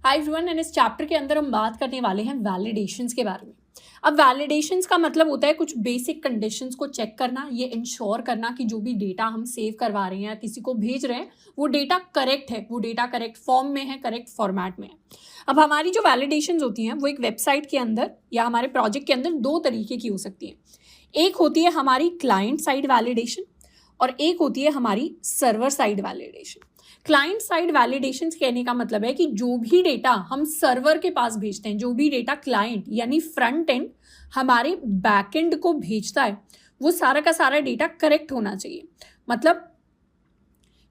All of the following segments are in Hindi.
हाय एवरीवन, एंड इस चैप्टर के अंदर हम बात करने वाले हैं वैलिडेशंस के बारे में। अब वैलिडेशंस का मतलब होता है कुछ बेसिक कंडीशंस को चेक करना, ये इंश्योर करना कि जो भी डेटा हम सेव करवा रहे हैं या किसी को भेज रहे हैं वो डेटा करेक्ट है, वो डेटा करेक्ट फॉर्म में है, करेक्ट फॉर्मेट में है। अब हमारी जो वैलिडेशंस होती हैं वो एक वेबसाइट के अंदर या हमारे प्रोजेक्ट के अंदर दो तरीके की हो सकती है। एक होती है हमारी क्लाइंट साइड वैलिडेशन और एक होती है हमारी server side validation. Client side validations कहने का मतलब है कि जो भी डेटा हम सर्वर के पास भेजते हैं, जो भी डेटा क्लाइंट यानी फ्रंट एंड हमारे बैक एंड को भेजता है, वो सारा का सारा डेटा करेक्ट होना चाहिए। मतलब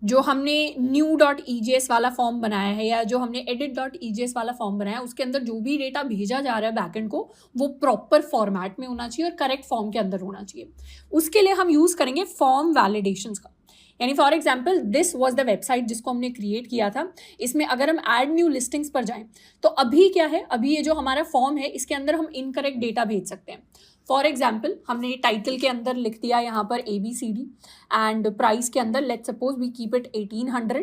जो हमने new.ejs वाला फॉर्म बनाया है या जो हमने edit.ejs वाला फॉर्म बनाया है, उसके अंदर जो भी डेटा भेजा जा रहा है बैकएंड को, वो प्रॉपर फॉर्मेट में होना चाहिए और करेक्ट फॉर्म के अंदर होना चाहिए। उसके लिए हम यूज करेंगे फॉर्म वैलिडेशंस का। यानी for example this was the website जिसको हमने क्रिएट किया था। इसमें अगर हम ऐड न्यू लिस्टिंग्स पर जाएं तो अभी क्या है, अभी ये जो हमारा फॉर्म है इसके अंदर हम इनकरेक्ट डेटा भेज सकते हैं। फॉर एग्जाम्पल हमने टाइटल के अंदर लिख दिया यहाँ पर ABCD एंड प्राइस के अंदर let's suppose we keep it 1800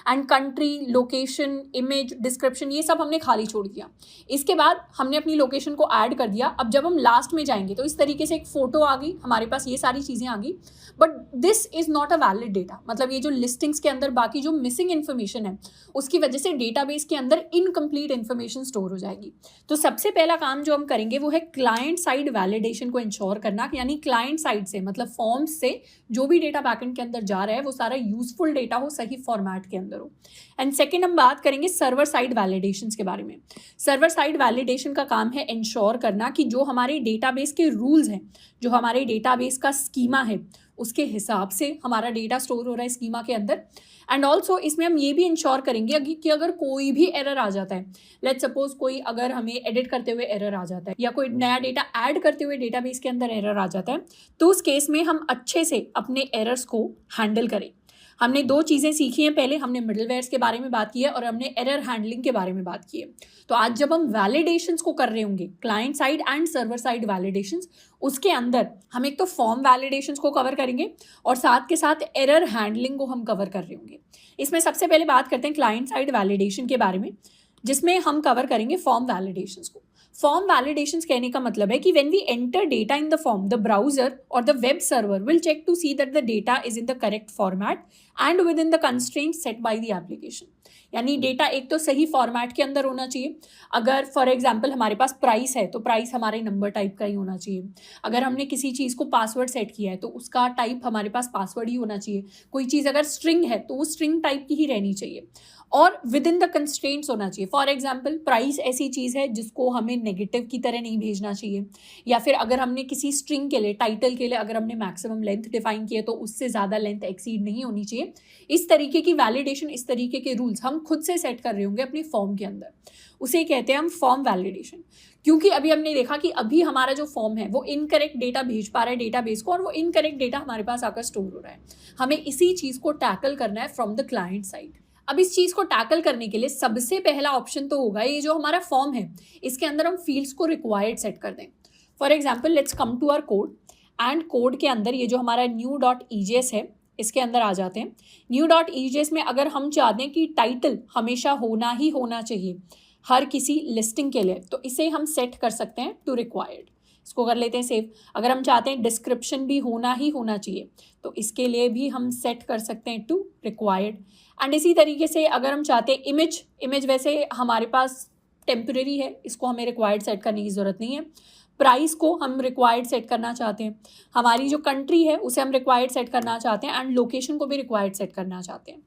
and country, location, image, description, ये सब हमने खाली छोड़ दिया। इसके बाद हमने अपनी लोकेशन को ऐड कर दिया। अब जब हम लास्ट में जाएंगे तो इस तरीके से एक फोटो आ गई, हमारे पास ये सारी चीज़ें आ गई, but this is not a valid data. मतलब ये जो लिस्टिंग्स के अंदर बाकी जो मिसिंग इन्फॉर्मेशन है उसकी वजह से डेटाबेस के अंदर इनकम्प्लीट इन्फॉर्मेशन स्टोर हो जाएगी। तो सबसे पहला काम जो हम करेंगे वो है क्लाइंट साइड वैलिडेशन को इंश्योर करना, यानी क्लाइंट साइड से मतलब फॉर्म्स से जो भी डेटा बैकएंड के अंदर जा रहा है वो सारा यूजफुल डेटा हो, सही फॉर्मेट के अंदर हो। एंड सेकेंड हम बात करेंगे सर्वर साइड वैलिडेशन के बारे में। सर्वर साइड वैलिडेशन का काम है इंश्योर करना कि जो हमारे डेटाबेस के रूल्स हैं, जो हमारे डेटाबेस का स्कीमा है, उसके हिसाब से हमारा डेटा स्टोर हो रहा है स्कीमा के अंदर। एंड ऑल्सो इसमें हम ये भी इंश्योर करेंगे कि अगर कोई भी एरर आ जाता है, लेट्स सपोज कोई अगर हमें एडिट करते हुए एरर आ जाता है या कोई नया डेटा ऐड करते हुए डेटाबेस के अंदर एरर आ जाता है, तो उस केस में हम अच्छे से अपने एरर्स को हैंडल करें। हमने दो चीज़ें सीखी हैं, पहले हमने मिडलवेयर्स के बारे में बात की है और हमने एरर हैंडलिंग के बारे में बात की है। तो आज जब हम वैलिडेशंस को कर रहे होंगे, client side and server side validations, उसके अंदर हम एक तो फॉर्म वैलिडेशंस को कवर करेंगे और साथ के साथ एरर हैंडलिंग को हम कवर कर रहे होंगे। इसमें सबसे पहले बात करते हैं क्लाइंट साइड वैलिडेशन के बारे में, जिसमें हम कवर करेंगे फॉर्म वैलिडेशंस को। फॉर्म वैलिडेशंस कहने का मतलब है कि when we enter data in the form, the browser और the web server will check to see that the data is in the correct format and within the constraint set by the application. यानी डेटा एक तो सही फॉर्मेट के अंदर होना चाहिए। अगर फॉर एग्जाम्पल हमारे पास प्राइस है तो प्राइस हमारे नंबर टाइप का ही होना चाहिए। अगर हमने किसी चीज़ को पासवर्ड सेट किया है तो उसका टाइप हमारे पास पासवर्ड ही होना चाहिए। कोई चीज़ अगर स्ट्रिंग है तो वो स्ट्रिंग टाइप की ही रहनी चाहिए और विद इन द कंस्ट्रेंट्स होना चाहिए। फॉर एग्जाम्पल प्राइस ऐसी चीज़ है जिसको हमें नेगेटिव की तरह नहीं भेजना चाहिए, या फिर अगर हमने किसी स्ट्रिंग के लिए, टाइटल के लिए अगर हमने मैक्सिमम लेंथ डिफाइन किए तो उससे ज़्यादा लेंथ एक्सीड नहीं होनी चाहिए। इस तरीके की वैलिडेशन, इस तरीके के रूल्स हम खुद से सेट कर रहे होंगे अपने फॉर्म के अंदर, उसे कहते हैं हम फॉर्म वैलिडेशन। क्योंकि अभी हमने देखा कि अभी हमारा जो फॉर्म है वो इनकरेक्ट डेटा भेज पा रहा है डेटाबेस को और वो इनकरेक्ट डेटा हमारे पास आकर स्टोर हो रहा है। हमें इसी चीज़ को टैकल करना है फ्रॉम द क्लाइंट साइड। अब इस चीज़ को टैकल करने के लिए सबसे पहला ऑप्शन तो होगा ये जो हमारा फॉर्म है इसके अंदर हम फील्ड्स को रिक्वायर्ड सेट कर दें। For example let's come to our code and code के अंदर ये जो हमारा new.ejs है इसके अंदर आ जाते हैं। new.ejs में अगर हम चाहते हैं कि टाइटल हमेशा होना ही होना चाहिए हर किसी लिस्टिंग के लिए, तो इसे हम सेट कर सकते हैं टू रिक्वायर्ड। इसको कर लेते हैं सेव। अगर हम चाहते हैं डिस्क्रिप्शन भी होना ही होना चाहिए तो इसके लिए भी हम सेट कर सकते हैं टू रिक्वायर्ड। एंड इसी तरीके से अगर हम चाहते हैं इमेज वैसे हमारे पास टेम्परेरी है, इसको हमें रिक्वायर्ड सेट करने की ज़रूरत नहीं है। प्राइस को हम रिक्वायर्ड सेट करना चाहते हैं, हमारी जो कंट्री है उसे हम रिक्वायर्ड सेट करना चाहते हैं एंड लोकेशन को भी रिक्वायर्ड सेट करना चाहते हैं।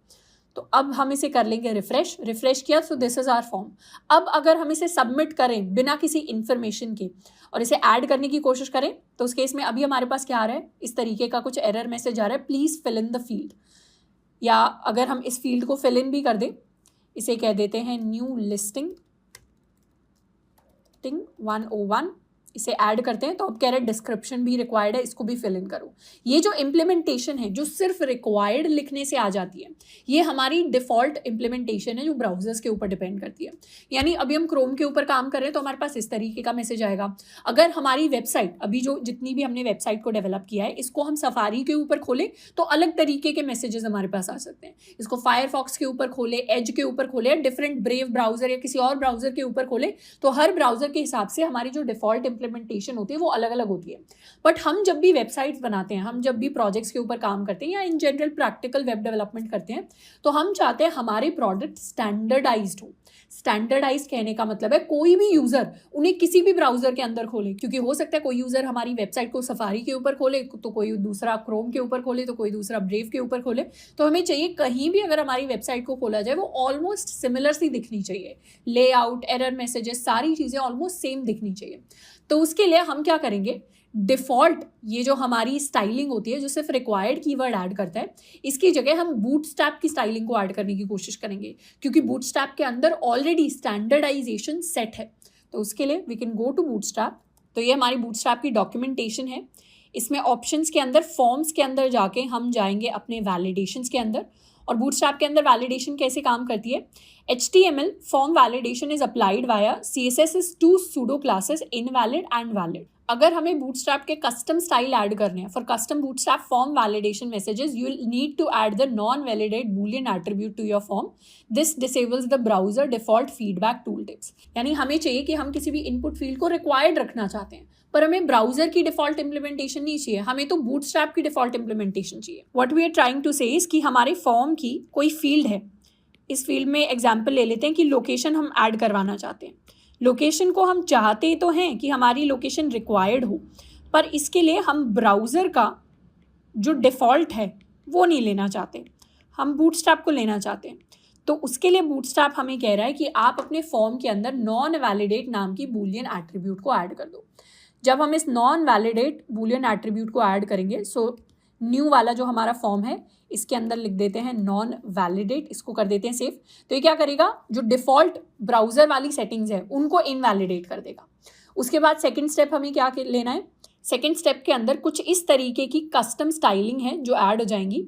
तो अब हम इसे कर लेंगे रिफ्रेश किया तो दिस इज आवर फॉर्म। अब अगर हम इसे सबमिट करें बिना किसी इन्फॉर्मेशन के और इसे ऐड करने की कोशिश करें तो उस केस में अभी हमारे पास क्या आ रहा है, इस तरीके का कुछ एरर मैसेज आ रहा है, please fill in the field. या अगर हम इस फील्ड को फिल इन भी कर दें, इसे कह देते हैं न्यू लिस्टिंग 101, इसे ऐड करते हैं, तो अब कह रहे हैं डिस्क्रिप्शन भी रिक्वायर्ड है, इसको भी फिल इन करो। ये जो इम्प्लीमेंटेशन है जो सिर्फ रिक्वायर्ड लिखने से आ जाती है, ये हमारी डिफॉल्ट इम्प्लीमेंटेशन है जो ब्राउजर्स के ऊपर डिपेंड करती है। यानी अभी हम क्रोम के ऊपर काम कर रहे हैं तो हमारे पास इस तरीके का मैसेज आएगा। अगर हमारी वेबसाइट, अभी जो जितनी भी हमने वेबसाइट को डेवलप किया है, इसको हम सफारी के ऊपर खोले तो अलग तरीके के मैसेजेस हमारे पास आ सकते हैं। इसको फायरफॉक्स के ऊपर खोले, एज के ऊपर खोले, डिफरेंट ब्रेव ब्राउजर या किसी और ब्राउजर के ऊपर खोले, तो हर ब्राउजर के हिसाब से हमारी जो डिफॉल्ट इम्प्लीमेंटेशन होती है वो अलग अलग होती है। बट हम जब भी वेबसाइट्स बनाते हैं, हम जब भी प्रोजेक्ट्स के ऊपर काम करते हैं या in general practical web development करते हैं, तो हम चाहते हैं हमारे प्रोडक्ट स्टैंडर्डाइज्ड हो। स्टैंडर्डाइज कहने का मतलब है कोई भी यूजर उन्हें किसी भी ब्राउजर के अंदर खोले, क्योंकि हो सकता है कोई यूजर हमारी वेबसाइट को सफारी के ऊपर खोले, तो कोई दूसरा क्रोम के ऊपर खोले, तो कोई दूसरा ब्रेव के ऊपर खोले। तो हमें चाहिए कहीं भी अगर हमारी वेबसाइट को खोला जाए वो ऑलमोस्ट सिमिलर सी दिखनी चाहिए, लेआउट, एरर मैसेजेस, सारी चीज़ें ऑलमोस्ट सेम दिखनी चाहिए। तो उसके लिए हम क्या करेंगे, डिफ़ॉल्ट ये जो हमारी स्टाइलिंग होती है जो सिर्फ रिक्वायर्ड कीवर्ड ऐड करता है, इसकी जगह हम बूटस्ट्रैप की स्टाइलिंग को ऐड करने की कोशिश करेंगे, क्योंकि बूटस्ट्रैप के अंदर ऑलरेडी स्टैंडर्डाइजेशन सेट है। तो उसके लिए we can go to Bootstrap. तो ये हमारी बूटस्ट्रैप की डॉक्यूमेंटेशन है। इसमें ऑप्शंस के अंदर फॉर्म्स के अंदर जाके हम जाएंगे अपने वैलिडेशंस के अंदर। और बूटस्ट्रैप के अंदर वैलिडेशन कैसे काम करती है, HTML form validation is applied via CSS is to pseudo classes invalid and valid. अगर हमें बूटस्ट्रैप के कस्टम स्टाइल ऐड करने हैं, for custom Bootstrap form validation messages you will need to add the non validate boolean attribute to your form. This disables the browser default feedback tool tips. यानी हमें चाहिए कि हम किसी भी इनपुट फील्ड को रिक्वायर्ड रखना चाहते हैं, पर हमें ब्राउजर की डिफॉल्ट इम्प्लीमेंटेशन नहीं चाहिए, हमें तो बूटस्ट्रैप की डिफॉल्ट इम्प्लीमेंटेशन चाहिए। What we are trying to say is कि हमारे फॉर्म की कोई फील्ड है, इस फील्ड में एग्जाम्पल ले लेते हैं कि लोकेशन हम ऐड करवाना चाहते हैं। लोकेशन को हम चाहते तो हैं कि हमारी लोकेशन रिक्वायर्ड हो, पर इसके लिए हम ब्राउज़र का जो डिफ़ॉल्ट है वो नहीं लेना चाहते, हम बूटस्ट्रैप को लेना चाहते हैं। तो उसके लिए बूटस्ट्रैप हमें कह रहा है कि आप अपने फॉर्म के अंदर नॉन वैलिडेट नाम की बूलियन एट्रीब्यूट को ऐड कर दो। जब हम इस नॉन वैलिडेट बूलियन एट्रीब्यूट को ऐड करेंगे, सो न्यू वाला जो हमारा फॉर्म है इसके अंदर लिख देते हैं नॉन वैलिडेट, इसको कर देते हैं सेव। तो ये क्या करेगा, जो डिफ़ॉल्ट ब्राउज़र वाली सेटिंग्स है उनको इनवैलिडेट कर देगा। उसके बाद सेकंड स्टेप हमें क्या लेना है, सेकंड स्टेप के अंदर कुछ इस तरीके की कस्टम स्टाइलिंग है जो ऐड हो जाएंगी।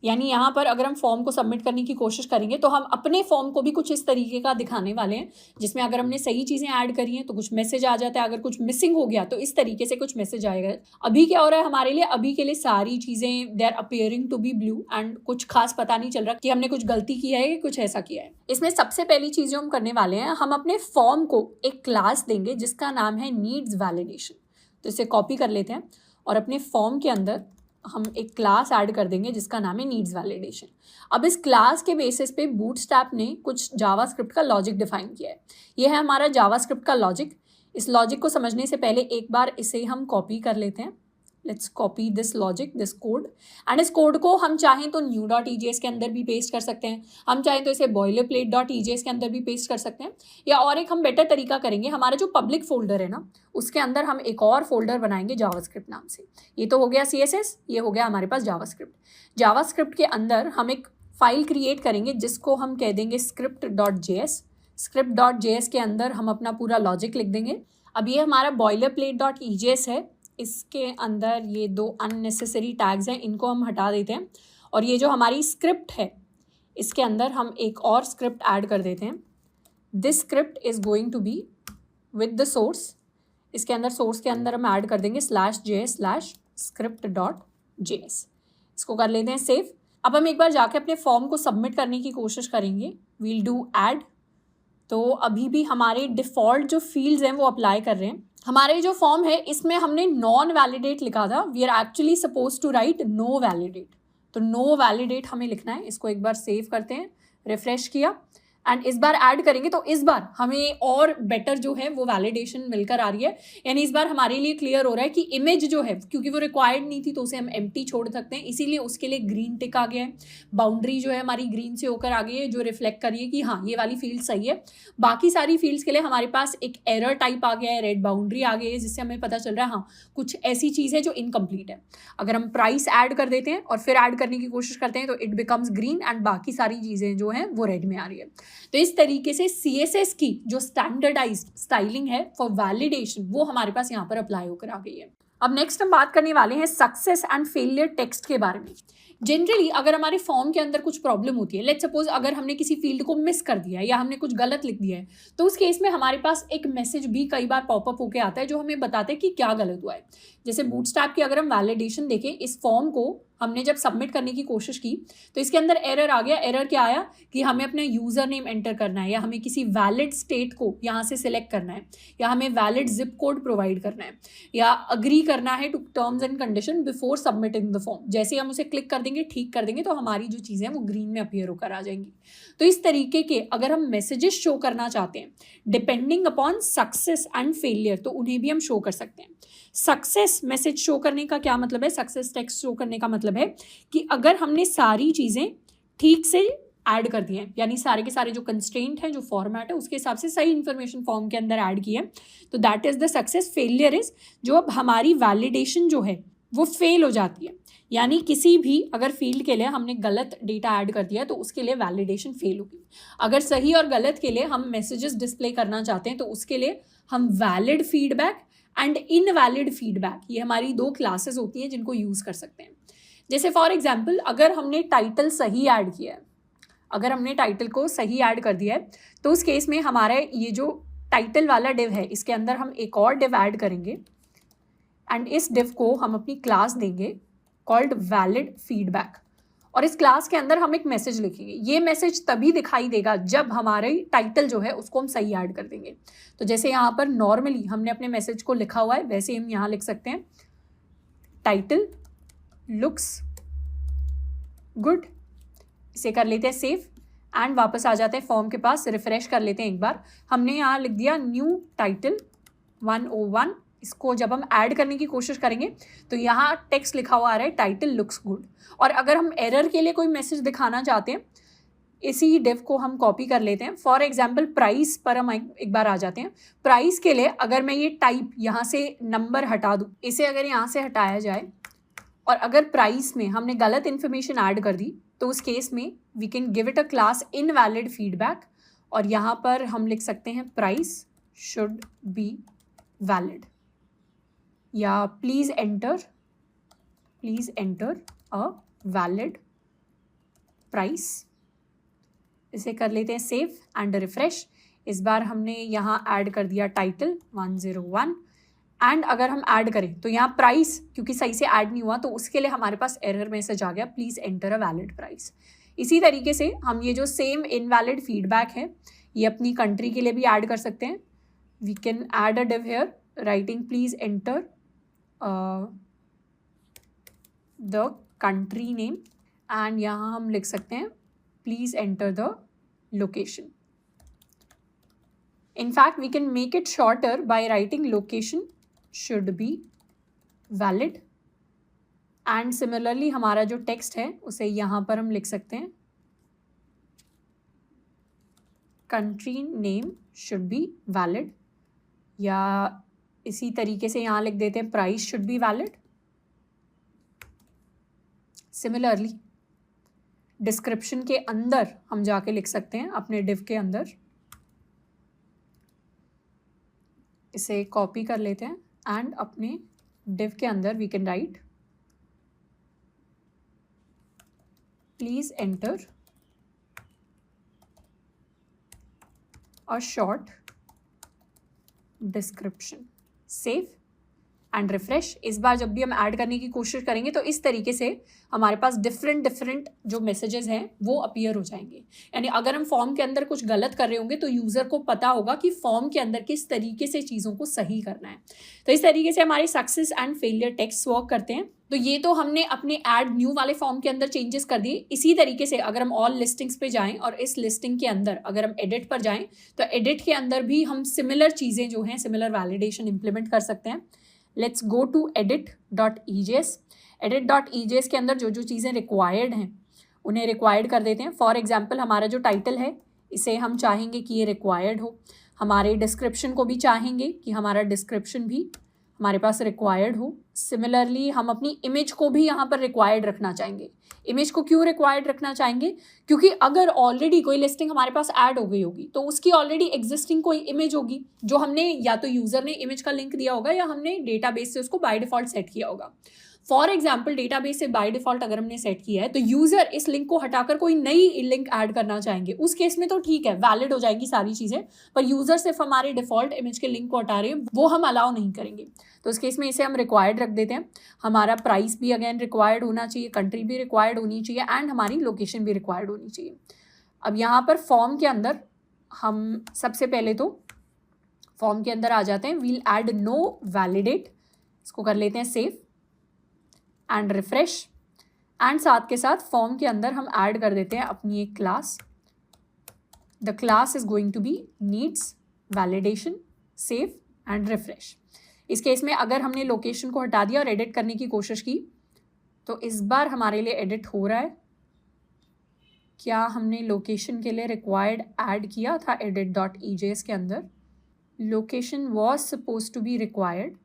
यानी यहाँ पर अगर हम फॉर्म को सबमिट करने की कोशिश करेंगे तो हम अपने फॉर्म को भी कुछ इस तरीके का दिखाने वाले हैं, जिसमें अगर हमने सही चीज़ें ऐड करी हैं तो कुछ मैसेज आ जाता है, अगर कुछ मिसिंग हो गया तो इस तरीके से कुछ मैसेज आएगा। अभी क्या हो रहा है हमारे लिए, अभी के लिए सारी चीज़ें they are appearing to be blue and कुछ खास पता नहीं चल रहा कि हमने कुछ गलती किया है या कुछ ऐसा किया है। इसमें सबसे पहली चीज़ जो हम करने वाले हैं, हम अपने फॉर्म को एक क्लास देंगे जिसका नाम है नीड्स वैलिडेशन। तो इसे कॉपी कर लेते हैं और अपने फॉर्म के अंदर हम एक क्लास ऐड कर देंगे जिसका नाम है नीड्स वैलिडेशन। अब इस क्लास के बेसिस पे बूटस्ट्रैप ने कुछ जावास्क्रिप्ट का लॉजिक डिफाइन किया है। ये है हमारा जावास्क्रिप्ट का लॉजिक। इस लॉजिक को समझने से पहले एक बार इसे हम कॉपी कर लेते हैं। Let's copy this logic, this code, and इस कोड को हम चाहें तो new.ejs के अंदर भी पेस्ट कर सकते हैं, हम चाहें तो इसे boilerplate.ejs के अंदर भी पेस्ट कर सकते हैं, या और एक हम बेटर तरीका करेंगे, हमारा जो पब्लिक फोल्डर है ना उसके अंदर हम एक और फोल्डर बनाएंगे जावास्क्रिप्ट नाम से। ये तो हो गया CSS, ये हो गया हमारे पास जावास्क्रिप्ट। जावास्क्रिप्ट के अंदर हम एक फाइल क्रिएट करेंगे जिसको हम कह देंगे script.js। script.js के अंदर हम अपना पूरा लॉजिक लिख देंगे। अब ये हमारा boilerplate.ejs है, इसके अंदर ये दो अननेसेसरी टैग्स हैं, इनको हम हटा देते हैं। और ये जो हमारी स्क्रिप्ट है इसके अंदर हम एक और स्क्रिप्ट ऐड कर देते हैं। This script is going to be with the source. इसके अंदर सोर्स के अंदर हम ऐड कर देंगे /j/script.js। इसको कर लेते हैं सेव। अब हम एक बार जाके अपने फॉर्म को सबमिट करने की कोशिश करेंगे। We'll do add. तो अभी भी हमारे डिफ़ॉल्ट जो फील्ड्स हैं वो अप्लाई कर रहे हैं। हमारे जो फॉर्म है इसमें हमने नॉन वैलिडेट लिखा था, we are actually suppose to write no validate. तो नो वैलिडेट हमें लिखना है। इसको एक बार सेव करते हैं, रिफ्रेश किया एंड इस बार ऐड करेंगे तो इस बार हमें और बेटर जो है वो वैलिडेशन मिलकर आ रही है। यानी इस बार हमारे लिए क्लियर हो रहा है कि इमेज जो है, क्योंकि वो रिक्वायर्ड नहीं थी तो उसे हम एम्प्टी छोड़ सकते हैं, इसीलिए उसके लिए ग्रीन टिक आ गया है। बाउंड्री जो है हमारी ग्रीन से होकर आ गई है, जो रिफ्लेक्ट करिए कि हाँ ये वाली फील्ड सही है। बाकी सारी फील्ड्स के लिए हमारे पास एक एरर टाइप आ गया है, रेड बाउंड्री आ गई है, जिससे हमें पता चल रहा है हाँ कुछ ऐसी चीज़ है जो इनकम्प्लीट है। अगर हम प्राइस ऐड कर देते हैं और फिर ऐड करने की कोशिश करते हैं तो इट बिकम्स ग्रीन एंड बाकी सारी चीज़ें जो हैं वो रेड में आ रही है। तो इस तरीके से CSS की जो स्टैंडर्डाइज्ड स्टाइलिंग है फॉर वैलिडेशन वो हमारे पास यहाँ पर अप्लाई होकर आ गई है। अब नेक्स्ट हम बात करने वाले हैं सक्सेस एंड फेलियर टेक्स्ट के बारे में। जनरली अगर हमारे फॉर्म के अंदर कुछ प्रॉब्लम होती है, लेट्स सपोज अगर हमने किसी फील्ड को मिस कर दिया है या हमने कुछ गलत लिख दिया है, तो उस केस में हमारे पास एक मैसेज भी कई बार पॉपअप होके आता है जो हमें बताता है कि क्या गलत हुआ है। जैसे बूटस्ट्रैप की अगर हम वैलिडेशन देखें, इस फॉर्म को हमने जब सबमिट करने की कोशिश की तो इसके अंदर एरर आ गया। एरर क्या आया कि हमें अपना यूजर नेम एंटर करना है, या हमें किसी वैलिड स्टेट को यहाँ से सिलेक्ट करना है, या हमें वैलिड जिप कोड प्रोवाइड करना है, या अग्री करना है to terms and condition before submitting the form. जैसे हम उसे क्लिक कर देंगे, ठीक कर देंगे, तो हमारी जो चीज़ें हैं वो ग्रीन में अपीयर होकर आ जाएंगी। तो इस तरीके के अगर हम मैसेजेस शो करना चाहते हैं depending upon success and failure, तो उन्हें भी हम शो कर सकते हैं। सक्सेस मैसेज शो करने का क्या मतलब है? सक्सेस टेक्स्ट शो करने का मतलब है कि अगर हमने सारी चीज़ें ठीक से ऐड कर दी हैं, यानी सारे के सारे जो कंस्ट्रेंट है, जो फॉर्मेट है, उसके हिसाब से सही इन्फॉर्मेशन फॉर्म के अंदर ऐड की है, तो that is the success. Failure is जो अब हमारी वैलिडेशन जो है वो फेल हो जाती है, यानी किसी भी अगर फील्ड के लिए हमने गलत डेटा ऐड कर दिया तो उसके लिए वैलिडेशन फेल होगी। अगर सही और गलत के लिए हम मैसेजेस डिस्प्ले करना चाहते हैं तो उसके लिए हम valid feedback and invalid feedback, ये हमारी दो क्लासेस होती हैं जिनको यूज़ कर सकते हैं। जैसे फॉर एग्जाम्पल अगर हमने टाइटल सही ऐड किया है, अगर हमने टाइटल को सही ऐड कर दिया है, तो उस केस में हमारा ये जो टाइटल वाला डिव है इसके अंदर हम एक और डिव ऐड करेंगे एंड इस डिव को हम अपनी क्लास देंगे कॉल्ड वैलिड फीडबैक, और इस क्लास के अंदर हम एक मैसेज लिखेंगे। ये मैसेज तभी दिखाई देगा जब हमारे टाइटल जो है उसको हम सही ऐड कर देंगे। तो जैसे यहाँ पर नॉर्मली हमने अपने मैसेज को लिखा हुआ है, वैसे हम यहाँ लिख सकते हैं टाइटल लुक्स गुड। इसे कर लेते हैं सेव एंड वापस आ जाते हैं फॉर्म के पास, रिफ्रेश कर लेते हैं एक बार। हमने यहाँ लिख दिया न्यू टाइटल 101। इसको जब हम ऐड करने की कोशिश करेंगे तो यहाँ टेक्स्ट लिखा हुआ आ रहा है टाइटल लुक्स गुड। और अगर हम एरर के लिए कोई मैसेज दिखाना चाहते हैं, इसी डिव को हम कॉपी कर लेते हैं। फॉर एग्जांपल प्राइस पर हम एक बार आ जाते हैं। प्राइस के लिए अगर मैं ये टाइप यहाँ से नंबर हटा दूँ, इसे अगर यहाँ से हटाया जाए और अगर प्राइस में हमने गलत इन्फॉर्मेशन ऐड कर दी, तो उस केस में we can give it a class invalid feedback, और यहाँ पर हम लिख सकते हैं प्राइस शुड बी वैलिड, या please enter a valid price. इसे कर लेते हैं सेव एंड रिफ्रेश। इस बार हमने यहाँ ऐड कर दिया टाइटल 101 एंड अगर हम ऐड करें तो यहाँ प्राइस क्योंकि सही से ऐड नहीं हुआ तो उसके लिए हमारे पास एरर मैसेज आ गया, please enter a valid price. इसी तरीके से हम ये जो सेम इनवैलिड फीडबैक है ये अपनी कंट्री के लिए भी ऐड कर सकते हैं। We can add a div here writing please enter the country name and यहाँ हम लिख सकते हैं please enter the location. In fact, we can make it shorter by writing location should be valid and similarly हमारा जो टेक्स्ट है उसे यहाँ पर हम लिख सकते हैं country name should be valid, या इसी तरीके से यहाँ लिख देते हैं price should be valid। Similarly description के अंदर हम जाके लिख सकते हैं अपने div के अंदर, इसे कॉपी कर लेते हैं एंड अपने डिव के अंदर we can write please enter a short description. Save and refresh. इस बार जब भी हम ऐड करने की कोशिश करेंगे तो इस तरीके से हमारे पास डिफरेंट जो मैसेजेस हैं वो अपीयर हो जाएंगे। यानी अगर हम फॉर्म के अंदर कुछ गलत कर रहे होंगे तो यूज़र को पता होगा कि फॉर्म के अंदर किस तरीके से चीज़ों को सही करना है। तो इस तरीके से हमारे success and failure text work करते हैं। तो ये तो हमने अपने ऐड न्यू वाले फॉर्म के अंदर चेंजेस कर दिए। इसी तरीके से अगर हम ऑल लिस्टिंग्स पे जाएं और इस लिस्टिंग के अंदर अगर हम एडिट पर जाएं तो एडिट के अंदर भी हम सिमिलर चीज़ें जो हैं, सिमिलर वैलिडेशन इंप्लीमेंट कर सकते हैं। Let's go to edit.ejs। edit.ejs के अंदर जो जो चीज़ें रिक्वायर्ड हैं उन्हें रिक्वायर्ड कर देते हैं। फॉर एग्जांपल हमारा जो टाइटल है इसे हम चाहेंगे कि ये रिक्वायर्ड हो, हमारे डिस्क्रिप्शन को भी चाहेंगे कि हमारा डिस्क्रिप्शन भी हमारे पास रिक्वायर्ड हो। सिमिलरली हम अपनी इमेज को भी यहाँ पर रिक्वायर्ड रखना चाहेंगे। इमेज को क्यों रिक्वायर्ड रखना चाहेंगे? क्योंकि अगर ऑलरेडी कोई लिस्टिंग हमारे पास ऐड हो गई होगी तो उसकी ऑलरेडी एग्जिस्टिंग कोई इमेज होगी जो हमने या तो यूजर ने इमेज का लिंक दिया होगा या हमने डेटाबेस से उसको बाय डिफॉल्ट सेट किया होगा। फॉर एग्जाम्पल डेटाबेस से बाय डिफॉल्ट अगर हमने सेट किया है तो यूजर इस लिंक को हटाकर कोई नई लिंक ऐड करना चाहेंगे, उस केस में तो ठीक है, वैलिड हो जाएगी सारी चीजें, पर यूजर सिर्फ हमारे डिफॉल्ट इमेज के लिंक को हटा रहे हैं, वो हम अलाउ नहीं करेंगे। तो इस केस में इसे हम रिक्वायर्ड रख देते हैं। हमारा प्राइस भी अगेन रिक्वायर्ड होना चाहिए, कंट्री भी रिक्वायर्ड होनी चाहिए एंड हमारी लोकेशन भी रिक्वायर्ड होनी चाहिए। अब यहाँ पर फॉर्म के अंदर हम सबसे पहले तो फॉर्म के अंदर आ जाते हैं, वील ऐड नो वैलिडेट, इसको कर लेते हैं सेव एंड रिफ्रेश। एंड साथ के साथ फॉर्म के अंदर हम ऐड कर देते हैं अपनी एक class. The class is going to be needs validation, save and refresh. इस केस में अगर हमने लोकेशन को हटा दिया और एडिट करने की कोशिश की तो इस बार हमारे लिए एडिट हो रहा है। क्या हमने लोकेशन के लिए रिक्वायर्ड ऐड किया था edit.ejs के अंदर? Location was suppose to be required.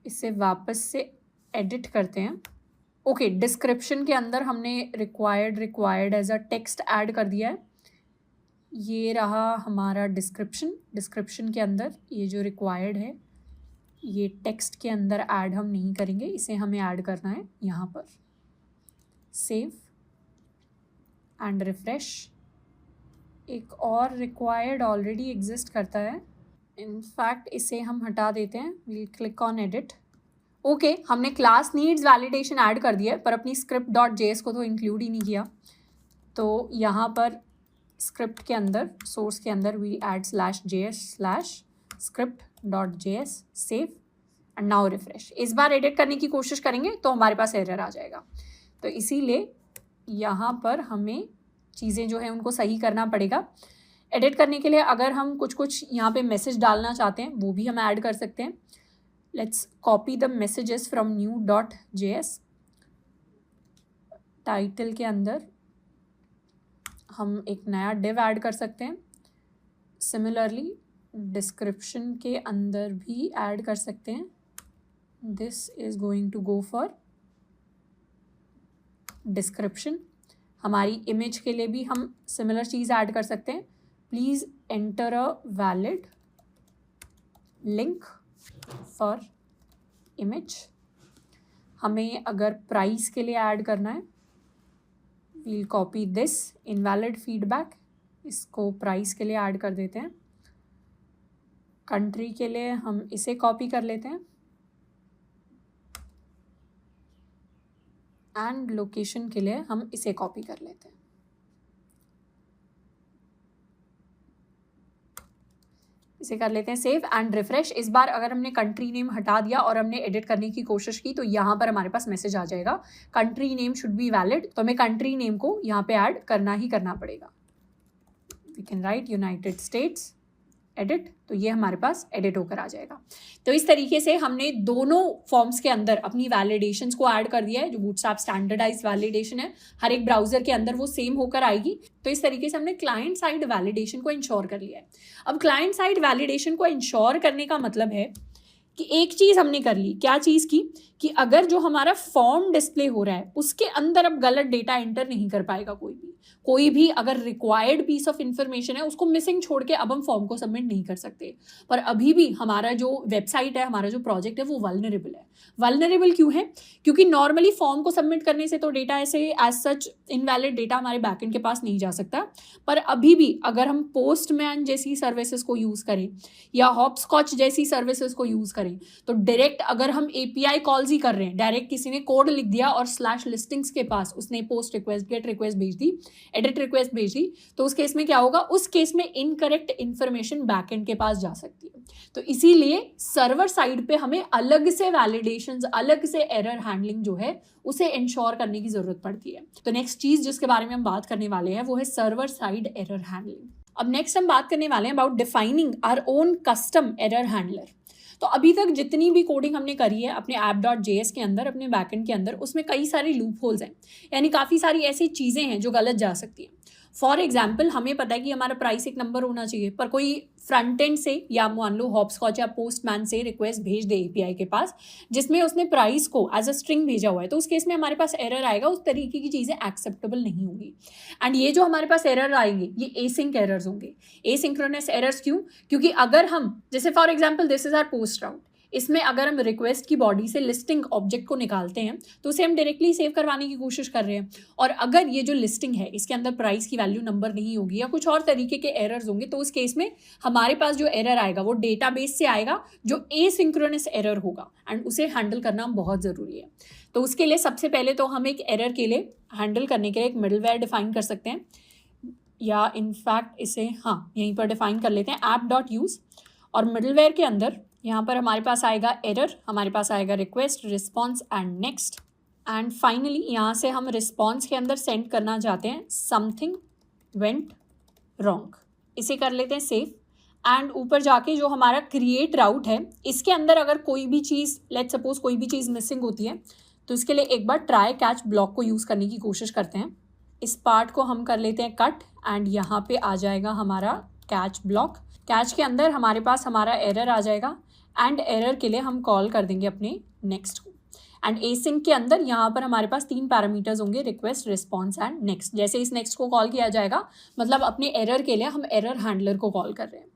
इसे वापस से एडिट करते हैं। ओके, डिस्क्रिप्शन के अंदर हमने required as a text add कर दिया है। ये रहा हमारा डिस्क्रिप्शन के अंदर ये जो रिक्वायर्ड है ये टेक्स्ट के अंदर ऐड हम नहीं करेंगे, इसे हमें ऐड करना है यहाँ पर। Save and refresh. एक और रिक्वायर्ड ऑलरेडी एग्जिस्ट करता है, इनफैक्ट इसे हम हटा देते हैं। We'll click on edit. Okay, हमने क्लास नीड्स वैलिडेशन ऐड कर दिया है पर अपनी script.js को तो इंक्लूड ही नहीं किया। तो यहाँ पर स्क्रिप्ट के अंदर, सोर्स के अंदर we add /js/script.js, save and now refresh. इस बार एडिट करने की कोशिश करेंगे तो हमारे पास एरर आ जाएगा। तो इसीलिए यहाँ पर हमें चीज़ें जो है उनको सही करना पड़ेगा। एडिट करने के लिए अगर हम कुछ यहाँ पे मैसेज डालना चाहते हैं वो भी हम ऐड कर सकते हैं। Let's copy the messages from new.js। Title के अंदर हम एक नया div ऐड कर सकते हैं। सिमिलरली डिस्क्रिप्शन के अंदर भी ऐड कर सकते हैं। This is going to go for description। हमारी इमेज के लिए भी हम सिमिलर चीज़ ऐड कर सकते हैं। Please enter a valid link for image. हमें अगर प्राइस के लिए ऐड करना है, we'll copy this invalid feedback, इसको प्राइस के लिए ऐड कर देते हैं। कंट्री के लिए हम इसे कॉपी कर लेते हैं एंड लोकेशन के लिए हम इसे कॉपी कर लेते हैं। इसे कर लेते हैं सेव एंड रिफ्रेश। इस बार अगर हमने कंट्री नेम हटा दिया और हमने एडिट करने की कोशिश की तो यहाँ पर हमारे पास मैसेज आ जाएगा country name should be valid. तो हमें कंट्री नेम को यहाँ पे ऐड करना ही करना पड़ेगा। We can write United States, edit, तो ये हमारे पास एडिट होकर आ जाएगा। तो इस तरीके से हमने दोनों फॉर्म्स के अंदर अपनी वैलिडेशंस को ऐड कर दिया है। जो बूटस्ट्रैप स्टैंडर्डाइज्ड वैलिडेशन है हर एक ब्राउजर के अंदर वो सेम होकर आएगी। तो इस तरीके से हमने क्लाइंट साइड वैलिडेशन को इंश्योर कर लिया है। अब क्लाइंट साइड वैलिडेशन को इंश्योर करने का मतलब है कि एक चीज़ हमने कर ली। क्या चीज़ की? कि अगर जो हमारा फॉर्म डिस्प्ले हो रहा है उसके अंदर अब गलत डेटा एंटर नहीं कर पाएगा कोई भी अगर रिक्वायर्ड पीस ऑफ इंफॉर्मेशन है उसको मिसिंग छोड़ के अब हम फॉर्म को सबमिट नहीं कर सकते। पर अभी भी हमारा जो वेबसाइट है, हमारा जो प्रोजेक्ट है वो वल्नरेबल है। वल्नरेबल क्यों है? क्योंकि नॉर्मली फॉर्म को सबमिट करने से तो डेटा ऐसे एज सच इनवैलिड डेटा हमारे बैकएंड के पास नहीं जा सकता। पर अभी भी अगर हम पोस्टमैन जैसी सर्विसेज को यूज़ करें या हॉपस्कॉच जैसी सर्विसेज को यूज़ करें तो डायरेक्ट अगर हम API कॉल्स ही कर रहे हैं, डायरेक्ट किसी ने कोड लिख दिया और /listings के पास उसने पोस्ट रिक्वेस्ट, गेट रिक्वेस्ट भेज दी, एडिट रिक्वेस्ट भेज दी, तो उस केस में क्या होगा? उस केस में इनकरेक्ट इन्फॉर्मेशन बैकएंड के पास जा सकती है। तो इसीलिए सर्वर साइड पे हमें अलग से वैलिडेशंस, अलग से एरर हैंडलिंग जो है उसे इंश्योर करने की जरूरत पड़ती है। तो नेक्स्ट चीज जिसके बारे में हम बात करने वाले हैं वो है सर्वर साइड एरर हैंडलिंग। अब नेक्स्ट हम बात करने वाले हैं about defining our own custom error handler. तो अभी तक जितनी भी कोडिंग हमने करी है अपने app.js के अंदर, अपने बैकएंड के अंदर, उसमें कई सारे लूप होल्स हैं, यानी काफ़ी सारी ऐसी चीज़ें हैं जो गलत जा सकती हैं। फॉर एग्जाम्पल हमें पता है कि हमारा प्राइस एक नंबर होना चाहिए, पर कोई फ्रंट एंड से या मान लो हॉपस्कॉच या पोस्टमैन से रिक्वेस्ट भेज दे एपीआई के पास जिसमें उसने प्राइस को एज अ स्ट्रिंग भेजा हुआ है, तो उस केस में हमारे पास एरर आएगा, उस तरीके की चीज़ें एक्सेप्टेबल नहीं होंगी। एंड ये जो हमारे पास एरर आएंगे ये एसिंक एरर्स होंगे। एसिंक्रोनस एरर्स क्यों? क्योंकि अगर हम जैसे for example this is our post route, इसमें अगर हम रिक्वेस्ट की बॉडी से लिस्टिंग ऑब्जेक्ट को निकालते हैं तो उसे हम डायरेक्टली सेव करवाने की कोशिश कर रहे हैं, और अगर ये जो लिस्टिंग है इसके अंदर प्राइस की वैल्यू नंबर नहीं होगी या कुछ और तरीके के एरर्स होंगे, तो उस केस में हमारे पास जो एरर आएगा वो डेटाबेस से आएगा जो एसिंक्रोनस एरर होगा, एंड उसे हैंडल करना बहुत ज़रूरी है। तो उसके लिए सबसे पहले तो हम एक एरर के लिए हैंडल करने के लिए एक मिडलवेयर डिफाइन कर सकते हैं, या इनफैक्ट इसे यहीं पर डिफाइन कर लेते हैं app.use, और मिडलवेयर के अंदर यहाँ पर हमारे पास आएगा एरर, हमारे पास आएगा request, response and next, and finally यहाँ से हम रिस्पॉन्स के अंदर सेंड करना चाहते हैं समथिंग वेंट रॉन्ग। इसे कर लेते हैं सेव, एंड ऊपर जाके जो हमारा क्रिएट राउट है इसके अंदर अगर कोई भी चीज़ लेट्स सपोज कोई भी चीज़ मिसिंग होती है तो इसके लिए एक बार ट्राई कैच ब्लॉक को यूज़ करने की कोशिश करते हैं। इस पार्ट को हम कर लेते हैं कट, एंड यहाँ पे आ जाएगा हमारा कैच ब्लॉक। कैच के अंदर हमारे पास हमारा एरर आ जाएगा, एंड एरर के लिए हम कॉल कर देंगे अपने नेक्स्ट को, एंड एसिंक के अंदर यहाँ पर हमारे पास 3 पैरामीटर्स होंगे, रिक्वेस्ट, रिस्पॉन्स एंड नेक्स्ट। जैसे इस नेक्स्ट को कॉल किया जाएगा मतलब अपने एरर के लिए हम एरर हैंडलर को कॉल कर रहे हैं।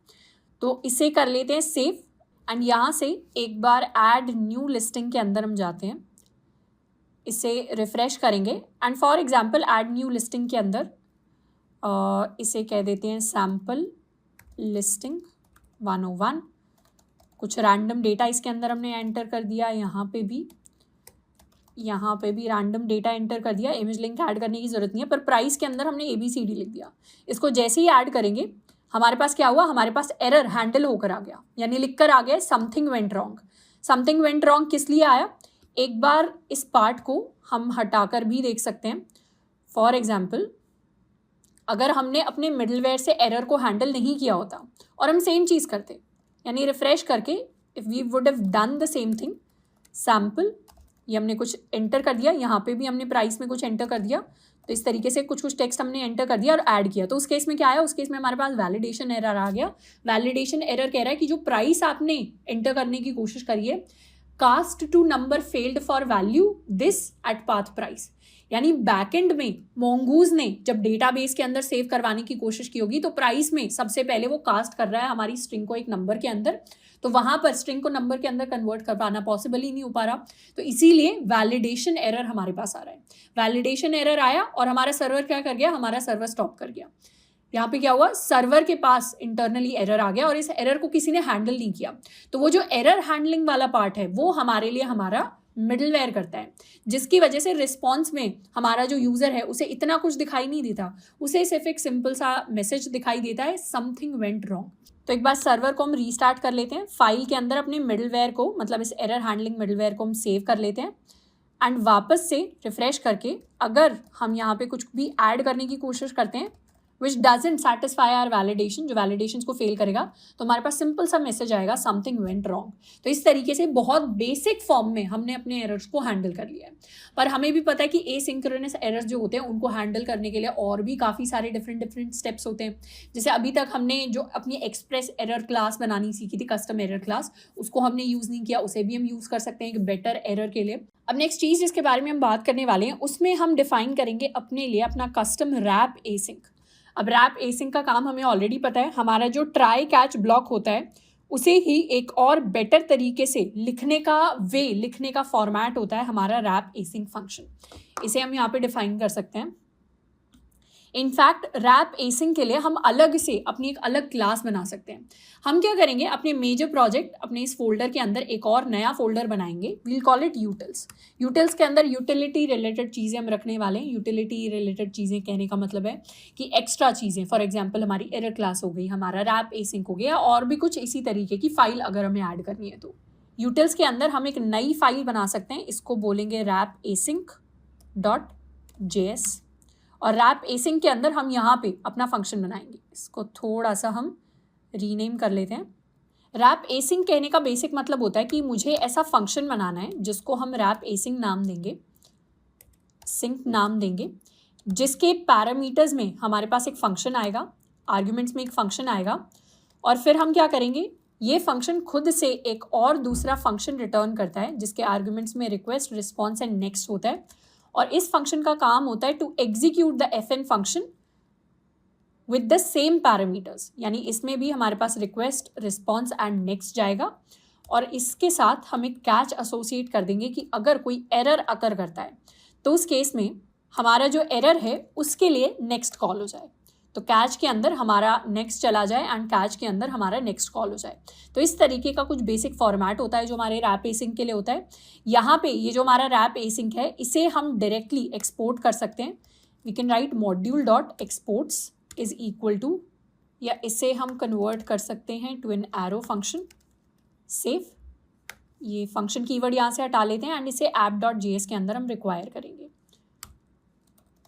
तो इसे कर लेते हैं सेव, एंड यहाँ से एक बार ऐड न्यू लिस्टिंग के अंदर हम जाते हैं, इसे रिफ्रेश करेंगे, and for example add new listing के अंदर इसे कह देते हैं सैम्पल लिस्टिंग 101। कुछ रैंडम डेटा इसके अंदर हमने एंटर कर दिया, यहाँ पे भी रैंडम डेटा एंटर कर दिया। इमेज लिंक ऐड करने की ज़रूरत नहीं है, पर प्राइस के अंदर हमने ABCD लिख दिया। इसको जैसे ही ऐड करेंगे हमारे पास क्या हुआ, हमारे पास एरर हैंडल होकर आ गया, यानी लिख कर आ गया something went wrong. Something went wrong किस लिए आया, एक बार इस पार्ट को हम हटाकर भी देख सकते हैं। फॉर एग्जाम्पल अगर हमने अपने मिडलवेयर से एरर को हैंडल नहीं किया होता और हम सेम चीज़ करते, यानी रिफ्रेश करके if we would have done the same thing, sample, ये हमने कुछ एंटर कर दिया, यहाँ पे भी हमने प्राइस में कुछ एंटर कर दिया, तो इस तरीके से कुछ टेक्स्ट हमने एंटर कर दिया और ऐड किया, तो उस केस में क्या आया, उस केस में हमारे पास वैलिडेशन एरर आ गया। वैलिडेशन एरर कह रहा है कि जो प्राइस आपने एंटर करने की कोशिश करी है, cast to number failed for value this at path price, यानी बैकएंड में मोंगूज ने जब डेटाबेस के अंदर सेव करवाने की कोशिश की होगी तो प्राइस में सबसे पहले वो कास्ट कर रहा है हमारी स्ट्रिंग को एक नंबर के अंदर, तो वहां पर स्ट्रिंग को नंबर के अंदर कन्वर्ट कर पाना पॉसिबल ही नहीं हो पा रहा, तो इसीलिए वैलिडेशन एरर हमारे पास आ रहा है। वैलिडेशन एरर आया और हमारा सर्वर क्या कर गया, हमारा सर्वर स्टॉप कर गया। यहाँ पे क्या हुआ, सर्वर के पास इंटरनली एरर आ गया और इस एरर को किसी ने हैंडल नहीं किया, तो वो जो एरर हैंडलिंग वाला पार्ट है वो हमारे लिए हमारा मिडलवेयर करता है, जिसकी वजह से रिस्पॉन्स में हमारा जो यूज़र है उसे इतना कुछ दिखाई नहीं देता, उसे सिर्फ एक सिंपल सा मैसेज दिखाई देता है समथिंग वेंट रॉन्ग। तो एक बार सर्वर को हम रीस्टार्ट कर लेते हैं, फाइल के अंदर अपने मिडलवेयर को मतलब इस एरर हैंडलिंग मिडलवेयर को हम सेव कर लेते हैं, एंड वापस से रिफ्रेश करके अगर हम यहाँ पे कुछ भी ऐड करने की कोशिश करते हैं which doesn't satisfy our validation, जो वैलिडेशन को फेल करेगा, तो हमारे पास सिंपल सा मैसेज आएगा समथिंग वेंट रॉन्ग। तो इस तरीके से बहुत बेसिक फॉर्म में हमने अपने एरर्स को हैंडल कर लिया है, पर हमें भी पता है कि एसिंक्रोनस एरर्स जो होते हैं उनको हैंडल करने के लिए और भी काफ़ी सारे डिफरेंट स्टेप्स होते हैं। जैसे अभी तक हमने जो अपनी एक्सप्रेस एरर क्लास बनानी सीखी थी, कस्टम एरर क्लास, उसको हमने यूज़ नहीं किया, उसे भी हम यूज़ कर सकते हैं एक बेटर एरर के लिए। अब नेक्स्ट चीज़ जिसके बारे में हम बात करने वाले हैं उसमें हम डिफाइन करेंगे अपने लिए अपना कस्टम रैप एसिंक। अब रैप एसिंक का काम हमें ऑलरेडी पता है, हमारा जो ट्राई कैच ब्लॉक होता है उसे ही एक और बेटर तरीके से लिखने का फॉर्मेट होता है हमारा रैप एसिंक फंक्शन। इसे हम यहाँ पे डिफाइन कर सकते हैं। इनफैक्ट रैप एसिंक के लिए हम अलग से अपनी एक अलग क्लास बना सकते हैं। हम क्या करेंगे, अपने मेजर प्रोजेक्ट अपने इस फोल्डर के अंदर एक और नया फोल्डर बनाएंगे, we'll call it utils. Utils के अंदर यूटिलिटी रिलेटेड चीज़ें हम रखने वाले हैं। यूटिलिटी रिलेटेड चीज़ें कहने का मतलब है कि एक्स्ट्रा चीज़ें, फॉर एग्जाम्पल हमारी एरर क्लास हो गई, हमारा रैप एसिंक हो गया, और भी कुछ इसी तरीके की फाइल अगर हमें ऐड करनी है तो यूटिल्स के अंदर हम एक नई फाइल बना सकते हैं, इसको बोलेंगे रैप एसिंक .js, और रैप एसिंक के अंदर हम यहाँ पे अपना फंक्शन बनाएंगे। इसको थोड़ा सा हम रीनेम कर लेते हैं। रैप एसिंक कहने का बेसिक मतलब होता है कि मुझे ऐसा फंक्शन बनाना है जिसको हम रैप एसिंक नाम देंगे, सिंक नाम देंगे, जिसके पैरामीटर्स में हमारे पास एक फंक्शन आएगा, आर्ग्यूमेंट्स में एक फंक्शन आएगा, और फिर हम क्या करेंगे, ये फंक्शन खुद से एक और दूसरा फंक्शन रिटर्न करता है जिसके आर्ग्यूमेंट्स में रिक्वेस्ट, रिस्पॉन्स एंड नेक्स्ट होता है। और इस फंक्शन का काम होता है to execute the fn function with the same parameters, यानी इसमें भी हमारे पास रिक्वेस्ट, रिस्पॉन्स एंड नेक्स्ट जाएगा, और इसके साथ हम एक कैच एसोसिएट कर देंगे कि अगर कोई एरर अकर करता है तो उस केस में हमारा जो एरर है उसके लिए नेक्स्ट कॉल हो जाए। तो कैच के अंदर हमारा नेक्स्ट चला जाए एंड कैच के अंदर हमारा नेक्स्ट कॉल हो जाए। तो इस तरीके का कुछ बेसिक फॉर्मेट होता है जो हमारे रैप एसिंक के लिए होता है। यहाँ पे ये जो हमारा रैप एसिंक है इसे हम डायरेक्टली एक्सपोर्ट कर सकते हैं। We can write module dot exports is equal to, या इसे हम कन्वर्ट कर सकते हैं to an arrow function. Save, ये फंक्शन कीवर्ड यहाँ से हटा लेते हैं एंड इसे app.js के अंदर हम रिक्वायर करेंगे।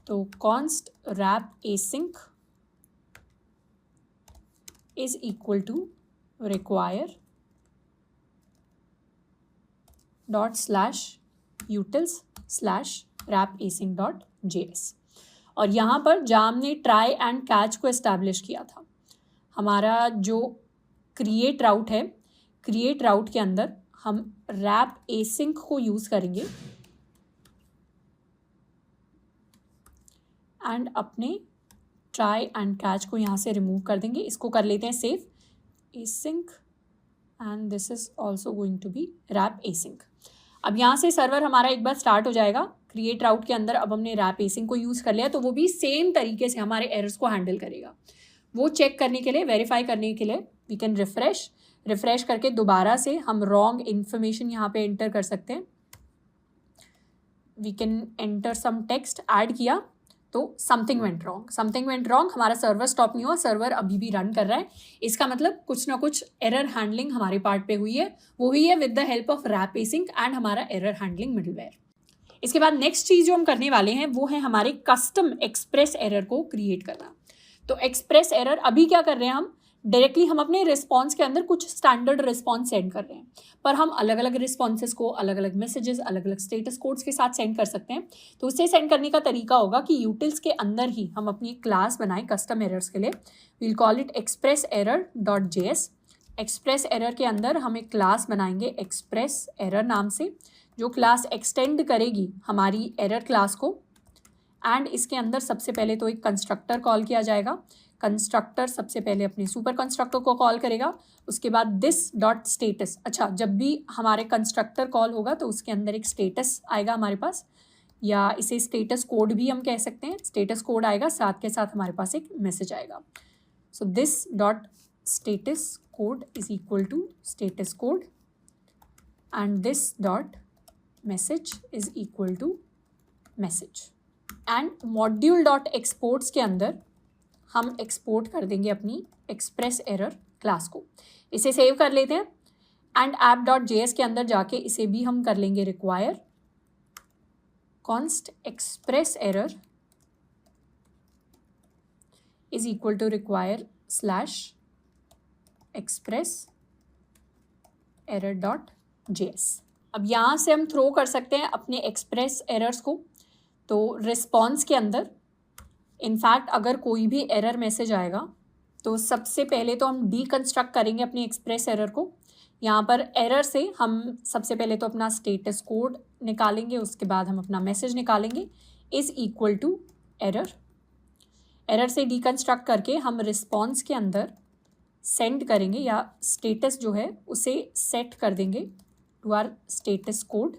तो const wrap async is equal to require dot slash utils slash wrap async dot js। और यहाँ पर जहाँ हमने ट्राई एंड कैच को एस्टैब्लिश किया था, हमारा जो क्रिएट राउट है, क्रिएट राउट के अंदर हम रैप एसिंक को यूज़ करेंगे एंड अपने ट्राई एंड कैच को यहाँ से रिमूव कर देंगे। इसको कर लेते हैं save, async, and this is also going to be wrap async. अब यहाँ से सर्वर हमारा एक बार स्टार्ट हो जाएगा। क्रिएट राउट के अंदर अब हमने रैप एसिंक को यूज़ कर लिया, तो वो भी सेम तरीके से हमारे एरर्स को हैंडल करेगा। वो चेक करने के लिए, वेरीफाई करने के लिए वी कैन रिफ्रेश करके दोबारा से हम रॉन्ग इन्फॉर्मेशन यहाँ पे एंटर कर सकते हैं। We can enter some text, add किया तो समथिंग वेंट रॉन्ग, हमारा सर्वर स्टॉप नहीं हुआ, सर्वर अभी भी रन कर रहा है। इसका मतलब कुछ ना कुछ एरर हैंडलिंग हमारे पार्ट पे हुई है, वो हुई है with the help of wrap async and हमारा एरर हैंडलिंग मिडलवेयर। इसके बाद नेक्स्ट चीज़ जो हम करने वाले हैं वो है हमारे कस्टम एक्सप्रेस एरर को क्रिएट करना। तो एक्सप्रेस एरर अभी क्या कर रहे हैं, हम डायरेक्टली हम अपने रिस्पॉन्स के अंदर कुछ स्टैंडर्ड रिस्पॉन्स सेंड कर रहे हैं, पर हम अलग अलग रिस्पॉन्सेस को अलग अलग मैसेजेस, अलग अलग स्टेटस कोड्स के साथ सेंड कर सकते हैं। तो उसे सेंड करने का तरीका होगा कि यूटिल्स के अंदर ही हम अपनी क्लास बनाएं कस्टम एरर्स के लिए। We'll call it express error dot JS. Express error के अंदर हम एक क्लास बनाएंगे एक्सप्रेस एरर नाम से, जो क्लास एक्सटेंड करेगी हमारी एरर क्लास को। एंड इसके अंदर सबसे पहले तो एक कंस्ट्रक्टर कॉल किया जाएगा। कंस्ट्रक्टर सबसे पहले अपने सुपर कंस्ट्रक्टर को कॉल करेगा, उसके बाद दिस डॉट स्टेटस। अच्छा, जब भी हमारे कंस्ट्रक्टर कॉल होगा तो उसके अंदर एक स्टेटस आएगा हमारे पास, या इसे स्टेटस कोड भी हम कह सकते हैं। स्टेटस कोड आएगा, साथ के साथ हमारे पास एक मैसेज आएगा। So this dot status code is equal to status code and this dot message is equal to message. And module dot exports के अंदर हम एक्सपोर्ट कर देंगे अपनी एक्सप्रेस एरर क्लास को। इसे सेव कर लेते हैं एंड app.js के अंदर जाके इसे भी हम कर लेंगे require const express error is equal to require slash express error dot js। अब यहाँ से हम थ्रो कर सकते हैं अपने एक्सप्रेस एरर्स को। तो रिस्पॉन्स के अंदर इनफैक्ट अगर कोई भी एरर मैसेज आएगा तो सबसे पहले तो हम डीकंस्ट्रक्ट करेंगे अपनी एक्सप्रेस एरर को। यहाँ पर एरर से हम सबसे पहले तो अपना स्टेटस कोड निकालेंगे, उसके बाद हम अपना मैसेज निकालेंगे इज़ इक्वल टू एरर से डीकंस्ट्रक्ट करके हम रिस्पॉन्स के अंदर सेंड करेंगे, या स्टेटस जो है उसे सेट कर देंगे to our status code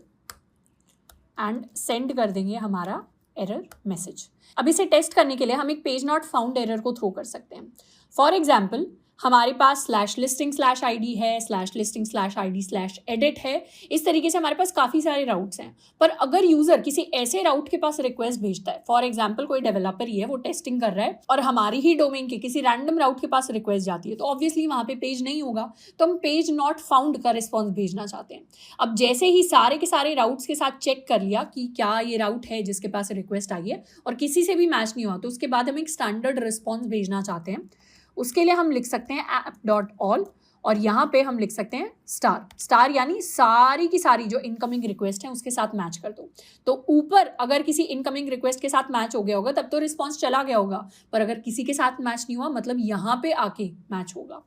and send कर देंगे हमारा एरर मैसेज। अब इसे टेस्ट करने के लिए हम एक पेज नॉट फाउंड एरर को थ्रो कर सकते हैं। फॉर एग्जाम्पल, हमारे पास /listing/id है, /listing/id/edit है। इस तरीके से हमारे पास काफ़ी सारे राउट्स हैं। पर अगर यूज़र किसी ऐसे राउट के पास रिक्वेस्ट भेजता है, फॉर एग्जाम्पल कोई डेवलपर ही है, वो टेस्टिंग कर रहा है और हमारी ही डोमेन के किसी रैंडम राउट के पास रिक्वेस्ट जाती है, तो ऑब्वियसली वहाँ पे पेज नहीं होगा। तो हम पेज नॉट फाउंड का रिस्पॉन्स भेजना चाहते हैं। अब जैसे ही सारे के सारे राउट्स के साथ चेक कर लिया कि क्या ये राउट है जिसके पास रिक्वेस्ट आई है और किसी से भी मैच नहीं हुआ, तो उसके बाद हम एक स्टैंडर्ड रिस्पॉन्स भेजना चाहते हैं। उसके लिए हम लिख सकते हैं app.all और यहाँ पे हम लिख सकते हैं स्टार। स्टार यानी सारी की सारी जो इनकमिंग रिक्वेस्ट है उसके साथ मैच कर दो। तो ऊपर अगर किसी इनकमिंग रिक्वेस्ट के साथ मैच हो गया होगा तब तो रिस्पॉन्स चला गया होगा, पर अगर किसी के साथ मैच नहीं हुआ मतलब यहाँ पे आके मैच होगा।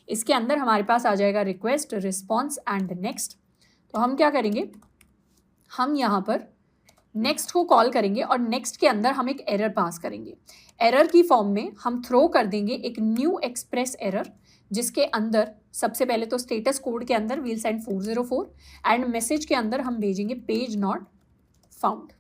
इसके अंदर हमारे पास आ जाएगा रिक्वेस्ट, रिस्पॉन्स एंड नेक्स्ट। तो हम क्या करेंगे, हम यहाँ पर नेक्स्ट को कॉल करेंगे और नेक्स्ट के अंदर हम एक एरर पास करेंगे। एरर की फॉर्म में हम थ्रो कर देंगे एक न्यू एक्सप्रेस एरर, जिसके अंदर सबसे पहले तो स्टेटस कोड के अंदर वील सेंड 404 एंड मैसेज के अंदर हम भेजेंगे पेज नॉट फाउंड।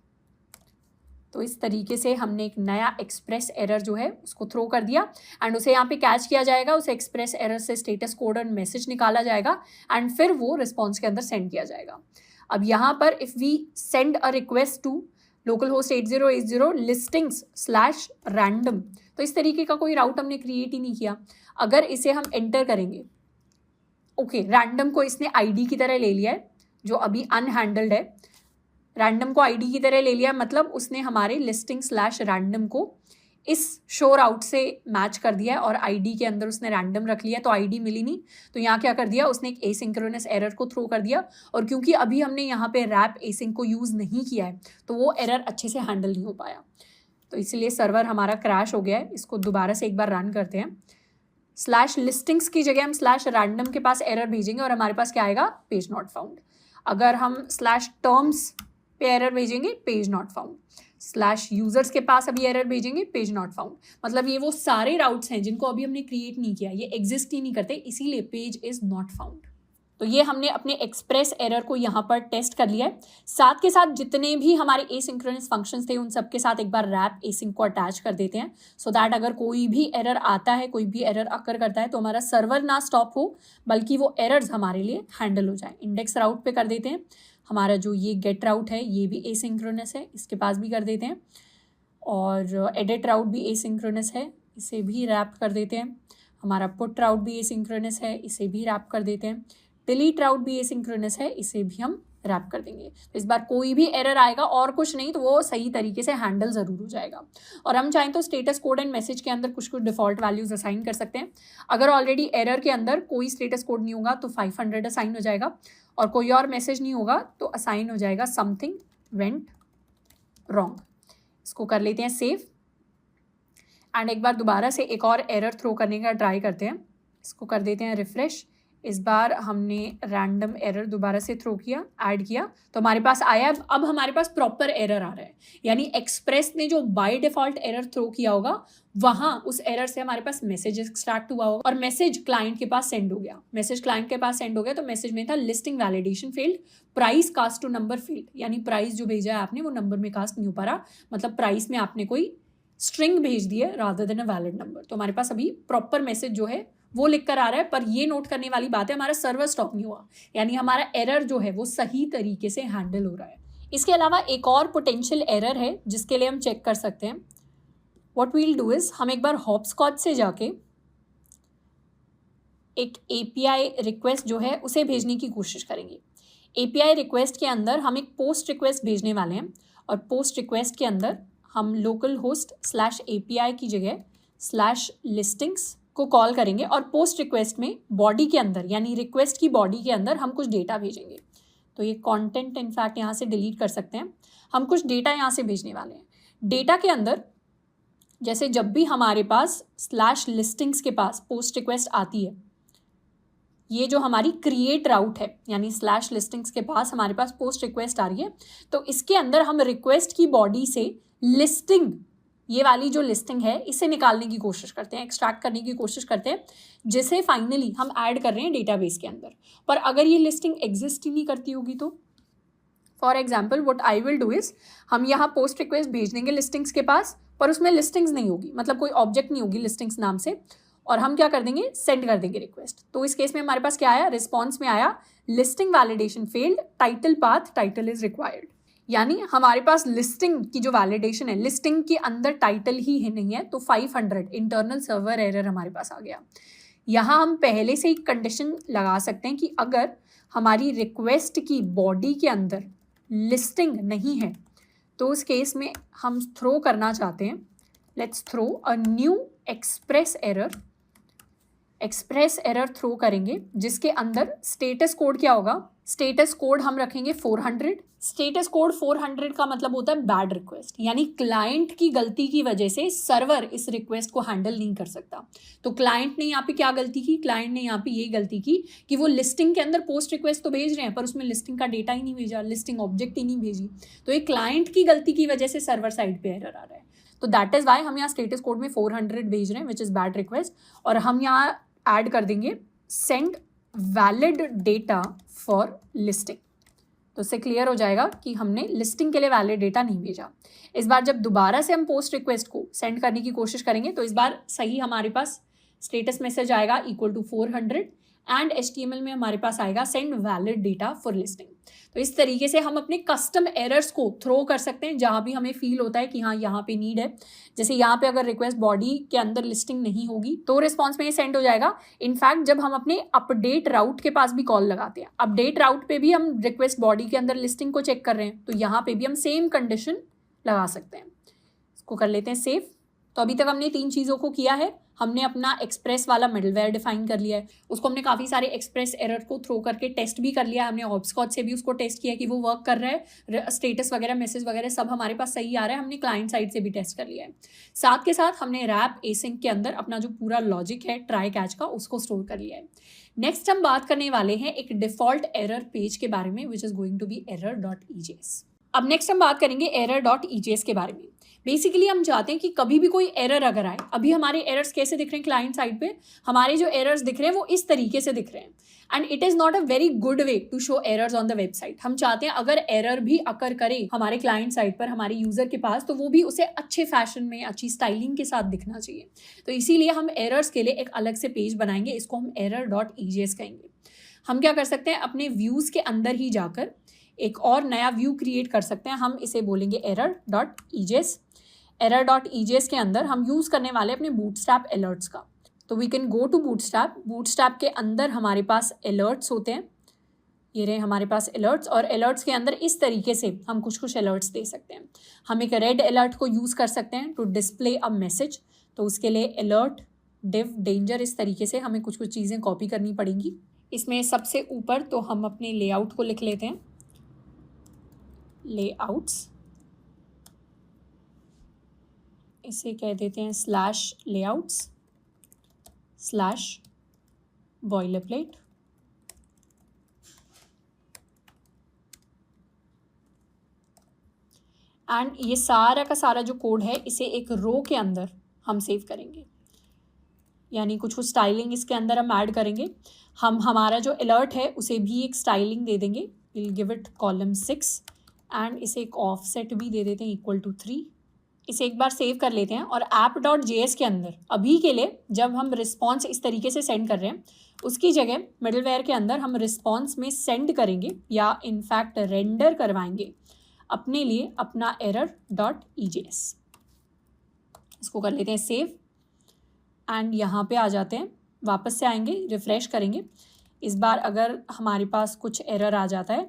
तो इस तरीके से हमने एक नया एक्सप्रेस एरर जो है उसको थ्रो कर दिया एंड उसे यहाँ पे कैच किया जाएगा। उस एक्सप्रेस एरर से स्टेटस कोड और मैसेज निकाला जाएगा एंड फिर वो रिस्पॉन्स के अंदर सेंड किया जाएगा। अब यहाँ पर if we send a request to local host 8080 listings/random, तो इस तरीके का कोई राउट हमने क्रिएट ही नहीं किया। अगर इसे हम एंटर करेंगे, ओके, रैंडम को इसने आईडी की तरह ले लिया है जो अभी अनहैंडल्ड है। रैंडम को आईडी की तरह ले लिया मतलब उसने हमारे listing/random को इस शो राउट से मैच कर दिया है और आईडी के अंदर उसने रैंडम रख लिया, तो आईडी मिली नहीं। तो यहाँ क्या कर दिया, उसने एक एसिंक्रोनस एरर को थ्रो कर दिया और क्योंकि अभी हमने यहाँ पे रैप एसिंक को यूज़ नहीं किया है तो वो एरर अच्छे से हैंडल नहीं हो पाया, तो इसलिए सर्वर हमारा क्रैश हो गया है। इसको दोबारा से एक बार रन करते हैं। /listings की जगह हम /random के पास एरर भेजेंगे और हमारे पास क्या आएगा, पेज नॉट फाउंड। अगर हम /terms पे एरर भेजेंगे, पेज नॉट फाउंड। /users के पास अभी एरर भेजेंगे, पेज नॉट फाउंड। मतलब ये वो सारे राउट्स हैं जिनको अभी हमने क्रिएट नहीं किया, ये एग्जिस्ट ही नहीं करते, इसीलिए पेज इज नॉट फाउंड। तो ये हमने अपने एक्सप्रेस एरर को यहाँ पर टेस्ट कर लिया है। साथ के साथ जितने भी हमारे एसिंक्रोनस फंक्शंस थे उन सब के साथ एक बार रैप एसिंक को अटैच कर देते हैं, सो दैट अगर कोई भी एरर आता है, कोई भी एरर अकर करता है तो हमारा सर्वर ना स्टॉप हो बल्कि वो एरर्स हमारे लिए हैंडल हो जाए। इंडेक्स राउट पे कर देते हैं। हमारा जो ये गेट राउट है ये भी एसिंक्रोनस है, इसके पास भी कर देते हैं। और एडिट राउट भी एसिंक्रोनस है, इसे भी रैप कर देते हैं। हमारा पुट राउट भी एसिंक्रोनस है, इसे भी रैप कर देते हैं। डिलीट राउट भी एसिंक्रोनस है, इसे भी हम रैप कर देंगे। तो इस बार कोई भी एरर आएगा और कुछ नहीं तो वो सही तरीके से हैंडल ज़रूर हो जाएगा। और हम चाहें तो स्टेटस कोड एंड मैसेज के अंदर कुछ कुछ डिफ़ॉल्ट वैल्यूज़ असाइन कर सकते हैं। अगर ऑलरेडी एरर के अंदर कोई स्टेटस कोड नहीं होगा तो 500 असाइन हो जाएगा, और कोई और मैसेज नहीं होगा तो असाइन हो जाएगा समथिंग वेंट रॉन्ग। इसको कर लेते हैं सेव एंड एक बार दोबारा से एक और एरर थ्रो करने का ट्राई करते हैं। इसको कर देते हैं रिफ्रेश। इस बार हमने रैंडम एरर दोबारा से थ्रो किया, ऐड किया, तो हमारे पास आया। अब हमारे पास प्रॉपर एरर आ रहा है, यानी एक्सप्रेस ने जो बाय डिफ़ॉल्ट एरर थ्रो किया होगा वहाँ उस एरर से हमारे पास मैसेज एक्सट्रैक्ट हुआ होगा और मैसेज क्लाइंट के पास सेंड हो गया। मैसेज क्लाइंट के पास सेंड हो गया तो मैसेज में था listing validation failed, price cast to number field, यानी प्राइस जो भेजा है आपने वो नंबर में कास्ट नहीं हो पा रहा, मतलब प्राइस में आपने कोई स्ट्रिंग भेज दी है rather than a valid number. तो हमारे पास अभी प्रॉपर मैसेज जो है वो लिख कर आ रहा है, पर ये नोट करने वाली बात है हमारा सर्वर स्टॉप नहीं हुआ, यानी हमारा एरर जो है वो सही तरीके से हैंडल हो रहा है। इसके अलावा एक और पोटेंशियल एरर है जिसके लिए हम चेक कर सकते हैं। व्हाट वील डू इज, हम एक बार हॉपस्कॉच से जाके एक API रिक्वेस्ट जो है उसे भेजने की कोशिश करेंगे। API रिक्वेस्ट के अंदर हम एक पोस्ट रिक्वेस्ट भेजने वाले हैं और पोस्ट रिक्वेस्ट के अंदर हम लोकल होस्ट /API की जगह /listings को कॉल करेंगे और पोस्ट रिक्वेस्ट में बॉडी के अंदर यानी रिक्वेस्ट की बॉडी के अंदर हम कुछ डेटा भेजेंगे। तो ये कंटेंट इनफैक्ट यहाँ से डिलीट कर सकते हैं। हम कुछ डेटा यहाँ से भेजने वाले हैं। डेटा के अंदर जैसे जब भी हमारे पास /listings के पास पोस्ट रिक्वेस्ट आती है, ये जो हमारी क्रिएट राउट है यानी /listings के पास हमारे पास पोस्ट रिक्वेस्ट आ रही है, तो इसके अंदर हम रिक्वेस्ट की बॉडी से लिस्टिंग, ये वाली जो लिस्टिंग है इसे निकालने की कोशिश करते हैं, एक्सट्रैक्ट करने की कोशिश करते हैं, जिसे फाइनली हम ऐड कर रहे हैं डेटाबेस के अंदर। पर अगर ये लिस्टिंग एग्जिस्ट ही नहीं करती होगी तो for example what I will do is, हम यहाँ पोस्ट रिक्वेस्ट भेज देंगे लिस्टिंग्स के पास, पर उसमें लिस्टिंग्स नहीं होगी, मतलब कोई ऑब्जेक्ट नहीं होगी लिस्टिंग्स नाम से, और हम क्या कर देंगे, सेंड कर देंगे रिक्वेस्ट। तो इस केस में हमारे पास क्या आया, रिस्पॉन्स में आया listing validation failed, title path title is required. यानी हमारे पास लिस्टिंग की जो वैलिडेशन है, लिस्टिंग के अंदर टाइटल ही है नहीं है, तो 500 इंटरनल सर्वर एरर हमारे पास आ गया। यहाँ हम पहले से ही कंडीशन लगा सकते हैं कि अगर हमारी रिक्वेस्ट की बॉडी के अंदर लिस्टिंग नहीं है तो उस केस में हम थ्रो करना चाहते हैं, let's throw a new express error. Express error throw करेंगे जिसके अंदर स्टेटस कोड क्या होगा, स्टेटस कोड हम रखेंगे 400। स्टेटस कोड 400 का मतलब होता है बैड रिक्वेस्ट, यानी क्लाइंट की गलती की वजह से सर्वर इस रिक्वेस्ट को हैंडल नहीं कर सकता। तो क्लाइंट ने यहाँ पे क्या गलती की, क्लाइंट ने यहाँ पे ये गलती की कि वो लिस्टिंग के अंदर पोस्ट रिक्वेस्ट तो भेज रहे हैं पर उसमें लिस्टिंग का डेटा ही नहीं भेजा, लिस्टिंग ऑब्जेक्ट ही नहीं भेजी। तो ये क्लाइंट की गलती की वजह से सर्वर साइड पे एरर आ रहा है। तो दैट इज वाई हम यहाँ स्टेटस कोड में 400 भेज रहे हैं विच इज़ बैड रिक्वेस्ट, और हम यहाँ ऐड कर देंगे send valid data for listing. तो इससे क्लियर हो जाएगा कि हमने लिस्टिंग के लिए वैलिड डेटा नहीं भेजा। इस बार जब दोबारा से हम पोस्ट रिक्वेस्ट को सेंड करने की कोशिश करेंगे तो इस बार सही हमारे पास स्टेटस मैसेज आएगा इक्वल टू 400 एंड HTML में हमारे पास आएगा send valid data for listing. तो इस तरीके से हम अपने कस्टम एरर्स को थ्रो कर सकते हैं जहाँ भी हमें फील होता है कि हाँ यहाँ पे नीड है। जैसे यहाँ पे अगर रिक्वेस्ट बॉडी के अंदर लिस्टिंग नहीं होगी तो रिस्पॉन्स में ये सेंड हो जाएगा। इनफैक्ट जब हम अपने अपडेट राउट के पास भी कॉल लगाते हैं, अपडेट राउट पे भी हम रिक्वेस्ट बॉडी के अंदर लिस्टिंग को चेक कर रहे हैं, तो यहाँ पे भी हम सेम कंडीशन लगा सकते हैं। इसको कर लेते हैं सेव। तो अभी तक हमने 3 चीज़ों को किया है। हमने अपना एक्सप्रेस वाला मिडलवेयर डिफाइन कर लिया है, उसको हमने काफ़ी सारे एक्सप्रेस एरर को थ्रो करके टेस्ट भी कर लिया है। हमने हॉपस्कॉच से भी उसको टेस्ट किया कि वो वर्क कर रहा है, स्टेटस वगैरह मैसेज वगैरह सब हमारे पास सही आ रहा है। हमने क्लाइंट साइड से भी टेस्ट कर लिया है। साथ के साथ हमने रैप एसिंक के अंदर अपना जो पूरा लॉजिक है ट्राई कैच का उसको स्टोर कर लिया है। नेक्स्ट हम बात करने वाले हैं एक डिफॉल्ट एरर पेज के बारे में which is going to be error.ejs। अब नेक्स्ट हम बात करेंगे error.ejs के बारे में। बेसिकली हम चाहते हैं कि कभी भी कोई एरर अगर आए, अभी हमारे एरर्स कैसे दिख रहे हैं क्लाइंट साइड पे, हमारे जो एरर्स दिख रहे हैं वो इस तरीके से दिख रहे हैं and it is not a very good way to show errors on the website. हम चाहते हैं अगर एरर भी अकर करे हमारे क्लाइंट साइड पर हमारे यूजर के पास तो वो भी उसे अच्छे फैशन में अच्छी स्टाइलिंग के साथ दिखना चाहिए। तो इसीलिए हम एरर्स के लिए एक अलग से पेज बनाएंगे, इसको हम error.ejs कहेंगे। हम क्या कर सकते हैं, अपने व्यूज़ के अंदर ही जाकर एक और नया व्यू क्रिएट कर सकते हैं। हम इसे बोलेंगे error.ejs। error.ejs के अंदर हम यूज़ करने वाले अपने बूटस्ट्रैप अलर्ट्स का। तो we can go to bootstrap के अंदर हमारे पास अलर्ट्स होते हैं, ये रहे हमारे पास अलर्ट्स, और अलर्ट्स के अंदर इस तरीके से हम कुछ अलर्ट्स दे सकते हैं। हम एक रेड अलर्ट को यूज़ कर सकते हैं टू डिस्प्ले अ मैसेज, तो उसके लिए अलर्ट डिव डेंजर इस तरीके से हमें कुछ चीज़ें कॉपी करनी पड़ेंगी। इसमें सबसे ऊपर तो हम अपने लेआउट को लिख लेते हैं, लेआउट्स, इसे कह देते हैं /layouts /boilerplate। एंड ये सारा का सारा जो कोड है इसे एक रो के अंदर हम सेव करेंगे, यानी कुछ स्टाइलिंग इसके अंदर हम ऐड करेंगे। हम हमारा जो अलर्ट है उसे भी एक स्टाइलिंग दे देंगे, will give it column 6 and इसे एक ऑफसेट भी दे देते हैं इक्वल टू 3। इसे एक बार सेव कर लेते हैं और app.js के अंदर अभी के लिए जब हम रिस्पॉन्स इस तरीके से सेंड कर रहे हैं उसकी जगह मिडलवेयर के अंदर हम रिस्पॉन्स में सेंड करेंगे या इनफैक्ट रेंडर करवाएंगे अपने लिए अपना error.ejs। इसको कर लेते हैं सेव एंड यहाँ पे आ जाते हैं, वापस से आएंगे, रिफ़्रेश करेंगे। इस बार अगर हमारे पास कुछ एरर आ जाता है,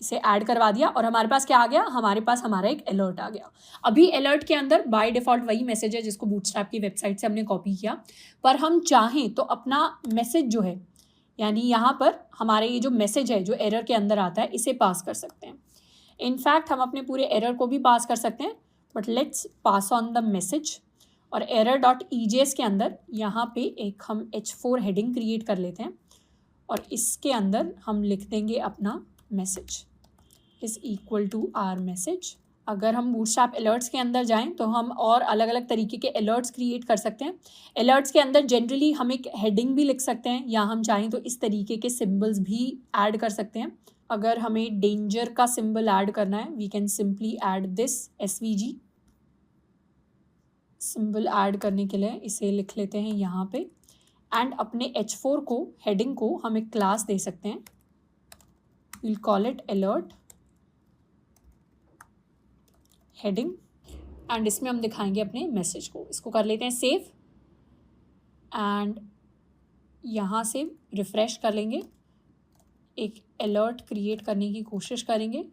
इसे ऐड करवा दिया और हमारे पास क्या आ गया, हमारे पास हमारा एक अलर्ट आ गया। अभी अलर्ट के अंदर बाय डिफ़ॉल्ट वही मैसेज है जिसको बूटस्ट्रैप की वेबसाइट से हमने कॉपी किया, पर हम चाहें तो अपना मैसेज जो है, यानी यहाँ पर हमारे ये जो मैसेज है जो एरर के अंदर आता है इसे पास कर सकते हैं। इनफैक्ट हम अपने पूरे एरर को भी पास कर सकते हैं, but let's pass on the message. और error.ejs के अंदर यहाँ पे एक हम h4 हेडिंग क्रिएट कर लेते हैं और इसके अंदर हम लिख देंगे अपना message is equal to our message. अगर हम बूटस्ट्रैप अलर्ट्स के अंदर जाएं तो हम और अलग अलग तरीके के अलर्ट्स क्रिएट कर सकते हैं। अलर्ट्स के अंदर जनरली हम एक हेडिंग भी लिख सकते हैं या हम चाहें तो इस तरीके के सिंबल्स भी ऐड कर सकते हैं। अगर हमें डेंजर का सिंबल ऐड करना है, we can simply add this SVG। Symbol add करने के लिए इसे लिख लेते हैं यहाँ पे एंड अपने h4 को हेडिंग को हम एक क्लास दे सकते हैं, will call it alert heading and इसमें हम दिखाएंगे अपने मैसेज को। इसको कर लेते हैं सेव एंड यहाँ से रिफ़्रेश कर लेंगे, एक अलर्ट क्रिएट करने की कोशिश करेंगे,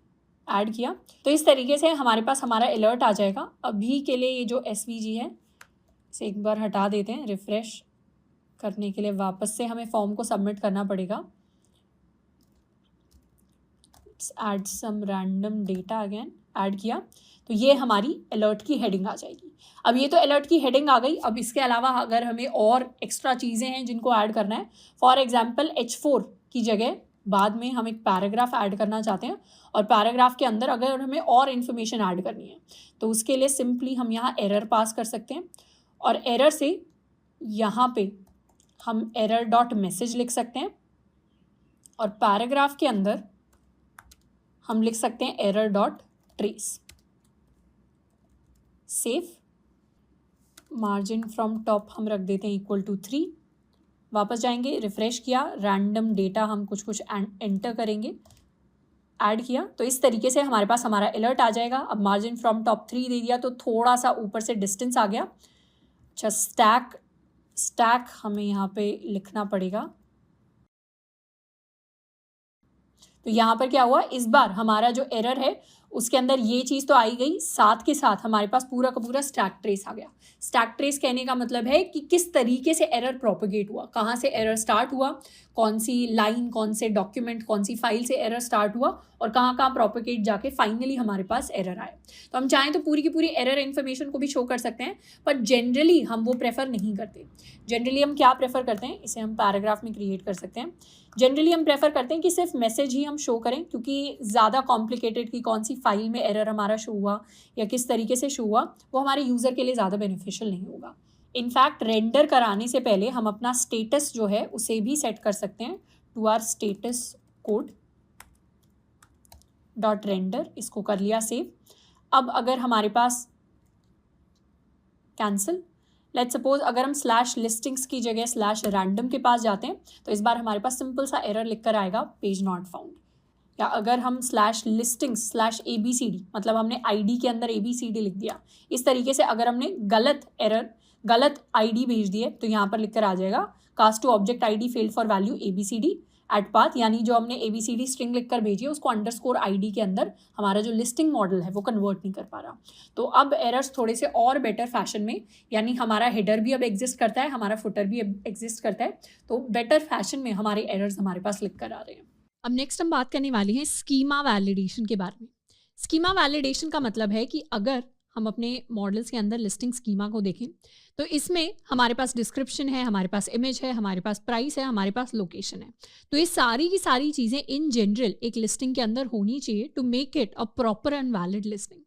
ऐड किया तो इस तरीके से हमारे पास हमारा अलर्ट आ जाएगा। अभी के लिए ये जो SVG है इसे एक बार हटा देते हैं, रिफ़्रेश करने के लिए वापस से हमें फॉर्म को सबमिट करना पड़ेगा। Add some random data again, add किया तो ये हमारी अलर्ट की हेडिंग आ जाएगी। अब ये तो अलर्ट की हेडिंग आ गई। अब इसके अलावा अगर हमें और एक्स्ट्रा चीज़ें हैं जिनको ऐड करना है, फॉर एग्जांपल H4 की जगह बाद में हम एक पैराग्राफ ऐड करना चाहते हैं और पैराग्राफ के अंदर अगर हमें और इन्फॉर्मेशन ऐड करनी है तो उसके लिए सिंपली हम यहाँ एरर पास कर सकते हैं और एरर से यहाँ पे हम एरर डॉट मैसेज लिख सकते हैं और पैराग्राफ के अंदर हम लिख सकते हैं error dot trace. Save, margin from top हम रख देते हैं =3। वापस जाएंगे, रिफ्रेश किया, रैंडम डेटा हम कुछ एंटर करेंगे, ऐड किया तो इस तरीके से हमारे पास हमारा अलर्ट आ जाएगा। अब मार्जिन फ्रॉम टॉप 3 दे दिया तो थोड़ा सा ऊपर से डिस्टेंस आ गया। अच्छा, स्टैक हमें यहाँ पे लिखना पड़ेगा। तो यहाँ पर क्या हुआ, इस बार हमारा जो एरर है उसके अंदर ये चीज़ तो आई गई, साथ के साथ हमारे पास पूरा का पूरा स्टैक ट्रेस आ गया। स्टैक ट्रेस कहने का मतलब है कि किस तरीके से एरर प्रोपेगेट हुआ, कहाँ से एरर स्टार्ट हुआ, कौन सी लाइन, कौन से डॉक्यूमेंट, कौन सी फाइल से एरर स्टार्ट हुआ और कहाँ कहाँ प्रोपेगेट जाके फाइनली हमारे पास एरर आए। तो हम चाहें तो पूरी की पूरी एरर इन्फॉर्मेशन को भी शो कर सकते हैं, पर जनरली हम वो प्रेफर नहीं करते। जनरली हम क्या प्रेफर करते हैं, इसे हम पैराग्राफ में क्रिएट कर सकते हैं। जनरली हम प्रेफर करते हैं कि सिर्फ मैसेज ही हम शो करें, क्योंकि ज़्यादा कॉम्प्लिकेटेड कि कौन सी फाइल में एरर हमारा शो हुआ या किस तरीके से शो हुआ, वो हमारे यूज़र के लिए ज़्यादा बेनिफिशियल नहीं होगा। इनफैक्ट रेंडर कराने से पहले हम अपना स्टेटस जो है उसे भी सेट कर सकते हैं to our status code dot render, इसको कर लिया सेव। अब अगर हमारे पास कैंसिल, लेट्स सपोज अगर हम /listings की जगह /random के पास जाते हैं तो इस बार हमारे पास सिंपल सा एरर लिख कर आएगा पेज नॉट फाउंड। या अगर हम /listings /abcd, मतलब हमने आईडी के अंदर ABCD लिख दिया, इस तरीके से अगर हमने गलत आईडी भेज दिए तो यहाँ पर लिख कर आ जाएगा cast to object ID failed for value ABCD at path, यानी जो हमने ABCD स्ट्रिंग लिख कर भेजी है उसको _ID के अंदर हमारा जो लिस्टिंग मॉडल है वो कन्वर्ट नहीं कर पा रहा। तो अब एरर्स थोड़े से और बेटर फैशन में, यानी हमारा हेडर भी अब एग्जिस्ट करता है, हमारा फुटर भी एग्जिस्ट करता है, तो बेटर फैशन में हमारे एरर्स हमारे पास लिख कर आ रहे हैं। अब नेक्स्ट हम बात करने वाले हैं स्कीमा वैलिडेशन के बारे में। स्कीमा वैलिडेशन का मतलब है कि अगर हम अपने मॉडल्स के अंदर लिस्टिंग स्कीमा को देखें तो इसमें हमारे पास डिस्क्रिप्शन है, हमारे पास इमेज है, हमारे पास प्राइस है, हमारे पास लोकेशन है। तो ये सारी की सारी चीज़ें इन जनरल एक लिस्टिंग के अंदर होनी चाहिए to make it a proper and valid listing.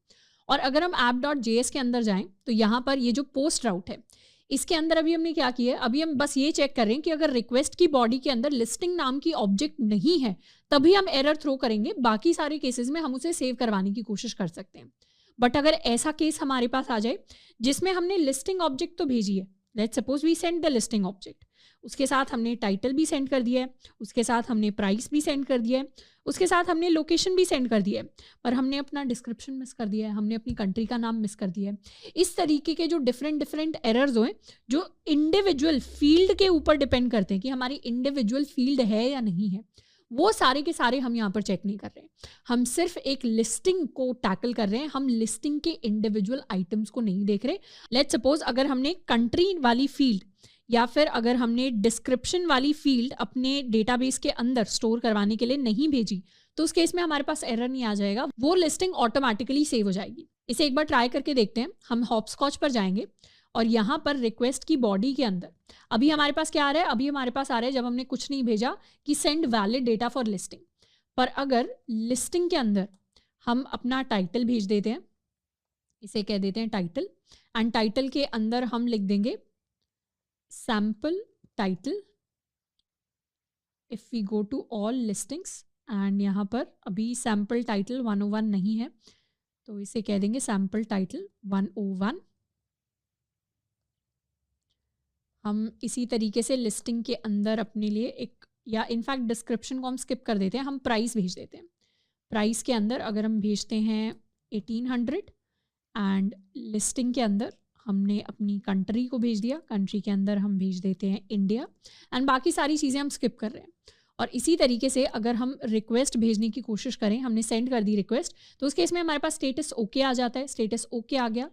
और अगर हम app.js के अंदर जाएं तो यहाँ पर ये जो पोस्ट राउट है इसके अंदर अभी हमने क्या किया है, अभी हम बस ये चेक कर रहे हैं कि अगर रिक्वेस्ट की बॉडी के अंदर लिस्टिंग नाम की ऑब्जेक्ट नहीं है तभी हम एरर थ्रो करेंगे, बाकी सारे केसेस में हम उसे सेव करवाने की कोशिश कर सकते हैं। बट अगर ऐसा केस हमारे पास आ जाए जिसमें हमने लिस्टिंग ऑब्जेक्ट तो भेजी है, let's suppose we send the listing object, उसके साथ हमने टाइटल भी सेंड कर दिया है, उसके साथ हमने प्राइस भी सेंड कर दिया है, उसके साथ हमने लोकेशन भी सेंड कर दिया है, पर हमने अपना डिस्क्रिप्शन मिस कर दिया है, हमने अपनी कंट्री का नाम मिस कर दिया है। इस तरीके के जो डिफरेंट एरर्स हुए जो इंडिविजुअल फील्ड के ऊपर डिपेंड करते हैं कि हमारी इंडिविजुअल फील्ड है या नहीं है, वो सारे के सारे हम यहाँ पर चेक नहीं कर रहे हैं। हम सिर्फ एक लिस्टिंग को टैकल कर रहे हैं, हम लिस्टिंग के इंडिविजुअल आइटम्स को नहीं देख रहे। लेट्स सपोज अगर हमने कंट्री वाली फील्ड या फिर अगर हमने डिस्क्रिप्शन वाली फील्ड अपने डेटाबेस के अंदर स्टोर करवाने के लिए नहीं भेजी तो उस केस में हमारे पास एरर नहीं आ जाएगा, वो लिस्टिंग ऑटोमेटिकली सेव हो जाएगी। इसे एक बार ट्राई करके देखते हैं। हम हॉपस्कॉच पर जाएंगे और यहाँ पर रिक्वेस्ट की बॉडी के अंदर अभी हमारे पास क्या आ रहा है, अभी हमारे पास आ रहा है जब हमने कुछ नहीं भेजा कि send valid data for listing. पर अगर लिस्टिंग के अंदर हम अपना टाइटल भेज देते हैं, इसे कह देते हैं टाइटल, एंड टाइटल के अंदर हम लिख देंगे sample title. If we go to all listings and यहाँ पर अभी सैम्पल टाइटल 101 नहीं है तो इसे कह देंगे सैम्पल टाइटल 101। हम इसी तरीके से लिस्टिंग के अंदर अपने लिए एक, या इनफैक्ट डिस्क्रिप्शन को हम स्किप कर देते हैं, हम प्राइस भेज देते हैं। प्राइस के अंदर अगर हम भेजते हैं 1800 एंड लिस्टिंग के अंदर हमने अपनी कंट्री को भेज दिया, कंट्री के अंदर हम भेज देते हैं इंडिया, एंड बाकी सारी चीज़ें हम स्किप कर रहे हैं। और इसी तरीके से अगर हम रिक्वेस्ट भेजने की कोशिश करें, हमने सेंड कर दी रिक्वेस्ट, तो उस केस में हमारे पास स्टेटस ओके आ जाता है, स्टेटस ओके आ गया।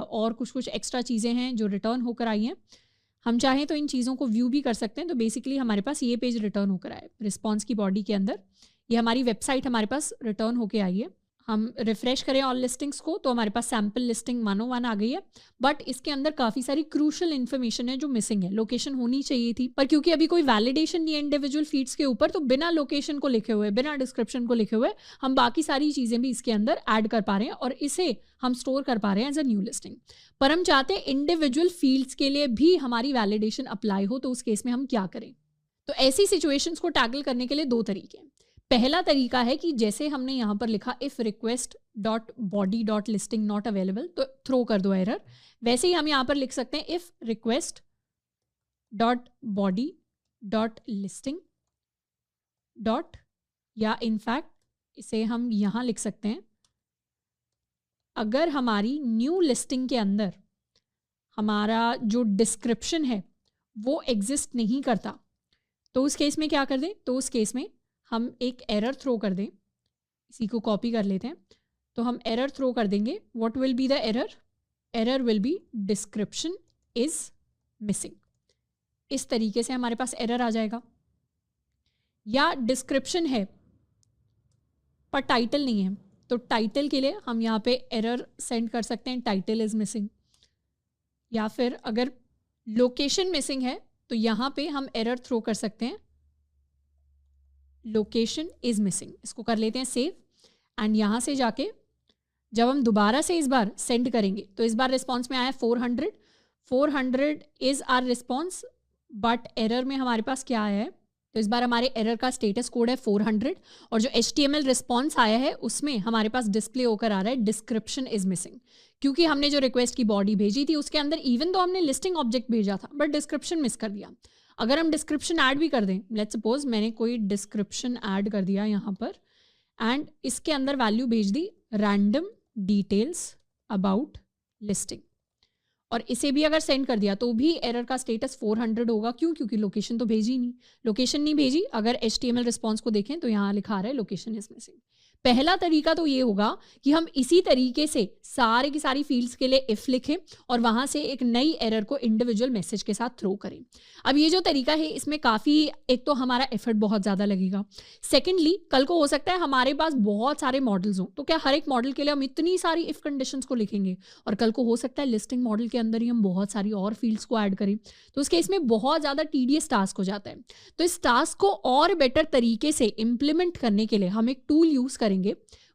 और कुछ एक्स्ट्रा चीज़ें हैं जो रिटर्न होकर आई हैं। हम चाहें तो इन चीज़ों को व्यू भी कर सकते हैं। तो बेसिकली हमारे पास ये पेज रिटर्न होकर आए रिस्पॉन्स की बॉडी के अंदर, ये हमारी वेबसाइट हमारे पास रिटर्न होके आई है। हम रिफ्रेश करें ऑल लिस्टिंग्स को तो हमारे पास सैम्पल लिस्टिंग 101 आ गई है, बट इसके अंदर काफ़ी सारी क्रूशल इन्फॉर्मेशन है जो मिसिंग है। लोकेशन होनी चाहिए थी, पर क्योंकि अभी कोई वैलिडेशन नहीं है इंडिविजुअल फीड्स के ऊपर, तो बिना लोकेशन को लिखे हुए, बिना डिस्क्रिप्शन को लिखे हुए हम बाकी सारी चीज़ें भी इसके अंदर ऐड कर पा रहे हैं और इसे हम स्टोर कर पा रहे हैं एज अ न्यू लिस्टिंग। पर हम चाहते हैं इंडिविजुअल फील्ड्स के लिए भी हमारी वैलिडेशन अप्लाई हो, तो उस केस में हम क्या करें? तो ऐसी सिचुएशंस को टैकल करने के लिए दो तरीके हैं। पहला तरीका है कि जैसे हमने यहाँ पर लिखा if request dot body dot listing not available, तो थ्रो कर दो एरर। वैसे ही हम यहाँ पर लिख सकते हैं if request dot body dot listing dot, या इनफैक्ट इसे हम यहाँ लिख सकते हैं अगर हमारी न्यू लिस्टिंग के अंदर हमारा जो डिस्क्रिप्शन है वो एग्जिस्ट नहीं करता, तो उस केस में क्या कर दें? तो उस केस में हम एक एरर थ्रो कर दें। इसी को कॉपी कर लेते हैं, तो हम एरर थ्रो कर देंगे। What will be the error? Error will be description is missing. इस तरीके से हमारे पास एरर आ जाएगा। या डिस्क्रिप्शन है पर टाइटल नहीं है, तो टाइटल के लिए हम यहाँ पे एरर सेंड कर सकते हैं, टाइटल इज मिसिंग। या फिर अगर लोकेशन मिसिंग है तो यहाँ पे हम एरर थ्रो कर सकते हैं लोकेशन इज मिसिंग। इसको कर लेते हैं सेव, एंड यहाँ से जाके जब हम दोबारा से इस बार सेंड करेंगे तो इस बार रिस्पॉन्स में आया 400 is our response, but error में हमारे पास क्या आया है? तो इस बार हमारे एरर का स्टेटस कोड है 400, और जो HTML रिस्पॉन्स आया है उसमें हमारे पास डिस्प्ले होकर आ रहा है डिस्क्रिप्शन इज मिसिंग, क्योंकि हमने जो रिक्वेस्ट की बॉडी भेजी थी उसके अंदर इवन तो हमने लिस्टिंग ऑब्जेक्ट भेजा था बट डिस्क्रिप्शन मिस कर दिया। अगर हम डिस्क्रिप्शन ऐड भी कर दें, लेट्स सपोज मैंने कोई डिस्क्रिप्शन ऐड कर दिया यहाँ पर एंड इसके अंदर वैल्यू भेज दी रैंडम डिटेल्स अबाउट लिस्टिंग, और इसे भी अगर सेंड कर दिया तो भी एरर का स्टेटस 400 होगा। क्यों? क्योंकि लोकेशन तो भेजी नहीं, लोकेशन नहीं भेजी। अगर HTML रिस्पॉन्स को देखें तो यहाँ लिखा रहा है लोकेशन इज मिसिंग। पहला तरीका तो ये होगा कि हम इसी तरीके से सारे की सारी फील्ड्स के लिए इफ लिखें और वहाँ से एक नई एरर को इंडिविजुअल मैसेज के साथ थ्रो करें। अब ये जो तरीका है इसमें काफ़ी, एक तो हमारा एफर्ट बहुत ज़्यादा लगेगा, सेकेंडली कल को हो सकता है हमारे पास बहुत सारे मॉडल्स हों, तो क्या हर एक मॉडल के लिए हम इतनी सारी इफ कंडीशंस को लिखेंगे? और कल को हो सकता है लिस्टिंग मॉडल के अंदर ही हम बहुत सारी और फील्ड्स को ऐड करें, तो उसके इसमें बहुत ज़्यादा टीडियस टास्क हो जाता है। तो इस टास्क को और बेटर तरीके से इम्प्लीमेंट करने के लिए हम एक टूल यूज़ करेंगे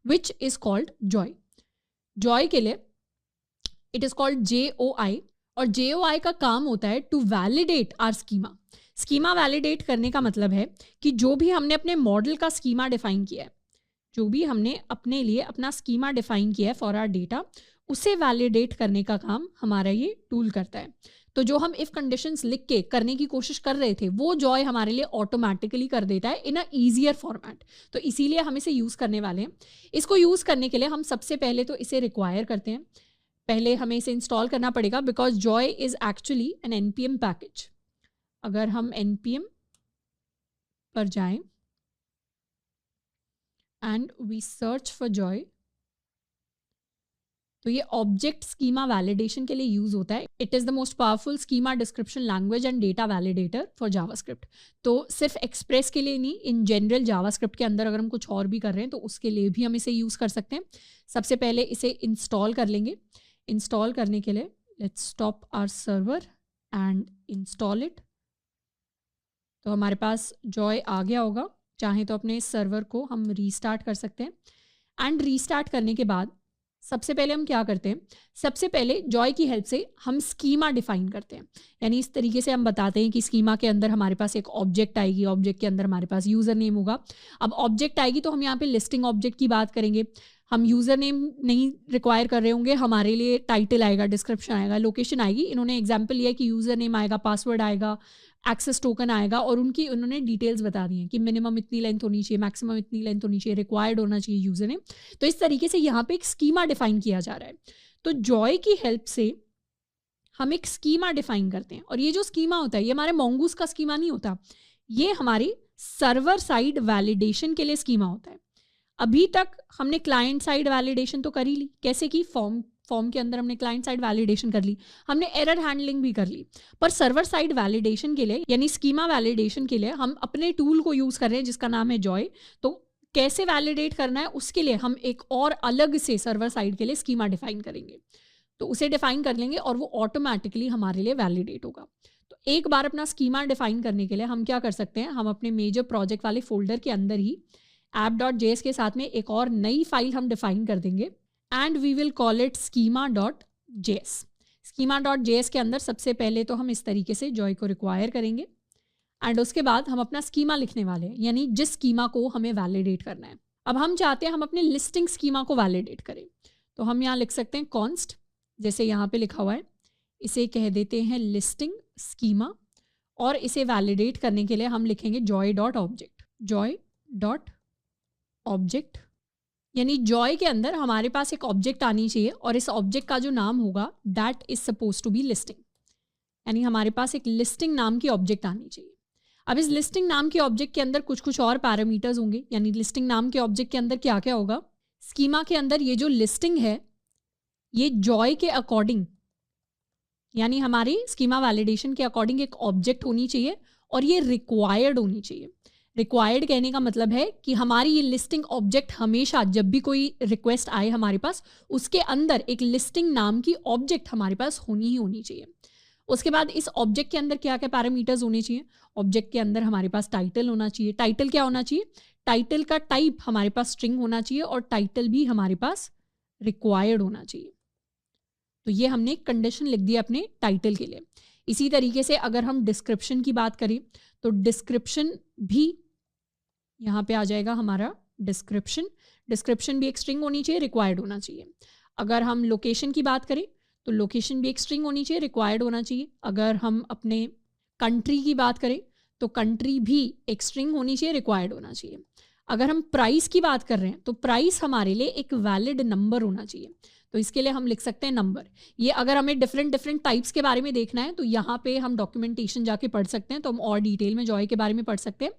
which is called Joi. Joi के लिए इट इज़ कॉल्ड JOI, और JOI का काम होता है to validate our schema. Schema validate करने का मतलब है कि जो भी हमने अपने मॉडल का स्कीमा डिफाइन किया है, जो भी हमने अपने लिए अपना स्कीमा डिफाइन किया है फॉर आर डेटा, उसे वैलिडेट करने का काम हमारा ये टूल करता है। तो जो हम इफ कंडीशंस लिख के करने की कोशिश कर रहे थे वो जॉय हमारे लिए ऑटोमेटिकली कर देता है इन अ ईजियर फॉर्मेट। तो इसीलिए हम इसे यूज़ करने वाले हैं। इसको यूज़ करने के लिए हम सबसे पहले तो इसे रिक्वायर करते हैं, पहले हमें इसे इंस्टॉल करना पड़ेगा because Joi is actually an NPM पैकेज। अगर हम NPM पर जाएं and we search for Joi, तो ये ऑब्जेक्ट स्कीमा वैलिडेशन के लिए यूज़ होता है। It is the most powerful schema description language and data validator for JavaScript. तो सिर्फ एक्सप्रेस के लिए नहीं, इन जनरल जावास्क्रिप्ट के अंदर अगर हम कुछ और भी कर रहे हैं तो उसके लिए भी हम इसे यूज़ कर सकते हैं। सबसे पहले इसे इंस्टॉल कर लेंगे। इंस्टॉल करने के लिए let's stop our server and install it. तो हमारे पास जॉय आ गया होगा। चाहें तो अपने सर्वर को हम रीस्टार्ट कर सकते हैं, एंड रीस्टार्ट करने के बाद सबसे पहले हम क्या करते हैं, सबसे पहले जॉय की हेल्प से हम स्कीमा डिफाइन करते हैं। यानी इस तरीके से हम बताते हैं कि स्कीमा के अंदर हमारे पास एक ऑब्जेक्ट आएगी, ऑब्जेक्ट के अंदर हमारे पास यूज़र नेम होगा। अब ऑब्जेक्ट आएगी तो हम यहाँ पे लिस्टिंग ऑब्जेक्ट की बात करेंगे। हम यूज़र नेम नहीं रिक्वायर कर रहे होंगे, हमारे लिए टाइटल आएगा, डिस्क्रिप्शन आएगा, लोकेशन आएगी। इन्होंने एग्जाम्पल लिया कि यूज़र नेम आएगा, पासवर्ड आएगा, एक्सेस टोकन आएगा, और उनकी उन्होंने डिटेल्स बता दी हैं कि मिनिमम इतनी लेंथ होनी चाहिए, मैक्सिमम इतनी लेंथ होनी चाहिए, रिक्वायर्ड होना चाहिए यूज़र नेम। तो इस तरीके से यहाँ पे एक स्कीमा डिफाइन किया जा रहा है। तो जॉय की हेल्प से हम एक स्कीमा डिफाइन करते हैं, और ये जो स्कीमा होता है ये हमारे मोंगूस का स्कीमा नहीं होता, ये हमारी सर्वर साइड वैलिडेशन के लिए स्कीमा होता है। अभी तक हमने क्लाइंट साइड वैलिडेशन तो कर ही ली। कैसे की? फॉर्म फॉर्म के अंदर हमने क्लाइंट साइड वैलिडेशन कर ली, हमने एरर हैंडलिंग भी कर ली, पर सर्वर साइड वैलिडेशन के लिए यानी स्कीमा वैलिडेशन के लिए हम अपने टूल को यूज़ कर रहे हैं जिसका नाम है जॉय। तो कैसे वैलिडेट करना है उसके लिए हम एक और अलग से सर्वर साइड के लिए स्कीमा डिफाइन करेंगे, तो उसे डिफाइन कर लेंगे और वो ऑटोमेटिकली हमारे लिए वैलिडेट होगा। तो एक बार अपना स्कीमा डिफाइन करने के लिए हम क्या कर सकते हैं, हम अपने मेजर प्रोजेक्ट वाले फोल्डर के अंदर ही app.js के साथ में एक और नई फाइल हम डिफाइन कर देंगे and we will call it schema.js। schema.js के अंदर सबसे पहले तो हम इस तरीके से जॉय को रिक्वायर करेंगे एंड उसके बाद हम अपना स्कीमा लिखने वाले हैं, यानी जिस स्कीमा को हमें वैलिडेट करना है। अब हम चाहते हैं हम अपने लिस्टिंग स्कीमा को वैलिडेट करें, तो हम यहाँ लिख सकते हैं कॉन्स्ट, जैसे यहाँ पे लिखा हुआ है, इसे कह देते हैं लिस्टिंग स्कीमा, और इसे वैलिडेट करने के लिए हम लिखेंगे joy.object, यानी जॉय के अंदर हमारे पास एक ऑब्जेक्ट आनी चाहिए और इस ऑब्जेक्ट का जो नाम होगा that is suppose to be listing, यानी हमारे पास एक लिस्टिंग नाम की ऑब्जेक्ट आनी चाहिए। अब इस लिस्टिंग नाम के ऑब्जेक्ट के अंदर कुछ और पैरामीटर्स होंगे, यानी लिस्टिंग नाम के ऑब्जेक्ट के अंदर क्या क्या होगा, स्कीमा के अंदर ये जो लिस्टिंग है ये जॉय के अकॉर्डिंग, यानी हमारी स्कीमा वैलिडेशन के अकॉर्डिंग एक ऑब्जेक्ट होनी चाहिए और ये रिक्वायर्ड होनी चाहिए। रिक्वायर्ड कहने का मतलब है कि हमारी ये लिस्टिंग ऑब्जेक्ट हमेशा जब भी कोई रिक्वेस्ट आए हमारे पास, उसके अंदर एक लिस्टिंग नाम की ऑब्जेक्ट हमारे पास होनी ही होनी चाहिए। उसके बाद इस ऑब्जेक्ट के अंदर क्या क्या पैरामीटर्स होने चाहिए, ऑब्जेक्ट के अंदर हमारे पास टाइटल होना चाहिए। टाइटल क्या होना चाहिए, टाइटल का टाइप हमारे पास स्ट्रिंग होना चाहिए और टाइटल भी हमारे पास रिक्वायर्ड होना चाहिए। तो ये हमने एक कंडीशन लिख दी अपने टाइटल के लिए। इसी तरीके से अगर हम डिस्क्रिप्शन की बात करें तो डिस्क्रिप्शन भी यहाँ पे आ जाएगा हमारा डिस्क्रिप्शन भी एक स्ट्रिंग होनी चाहिए, रिक्वायर्ड होना चाहिए। अगर हम लोकेशन की बात करें तो लोकेशन भी एक स्ट्रिंग होनी चाहिए, रिक्वायर्ड होना चाहिए। अगर हम अपने कंट्री की बात करें तो कंट्री भी एक स्ट्रिंग होनी चाहिए, रिक्वायर्ड होना चाहिए। अगर हम प्राइस की बात कर रहे हैं तो प्राइस हमारे लिए एक वैलिड नंबर होना चाहिए, तो इसके लिए हम लिख सकते हैं नंबर। ये अगर हमें डिफरेंट टाइप्स के बारे में देखना है तो यहाँ पे हम डॉक्यूमेंटेशन जाके पढ़ सकते हैं, तो हम और डिटेल में जॉय के बारे में पढ़ सकते हैं।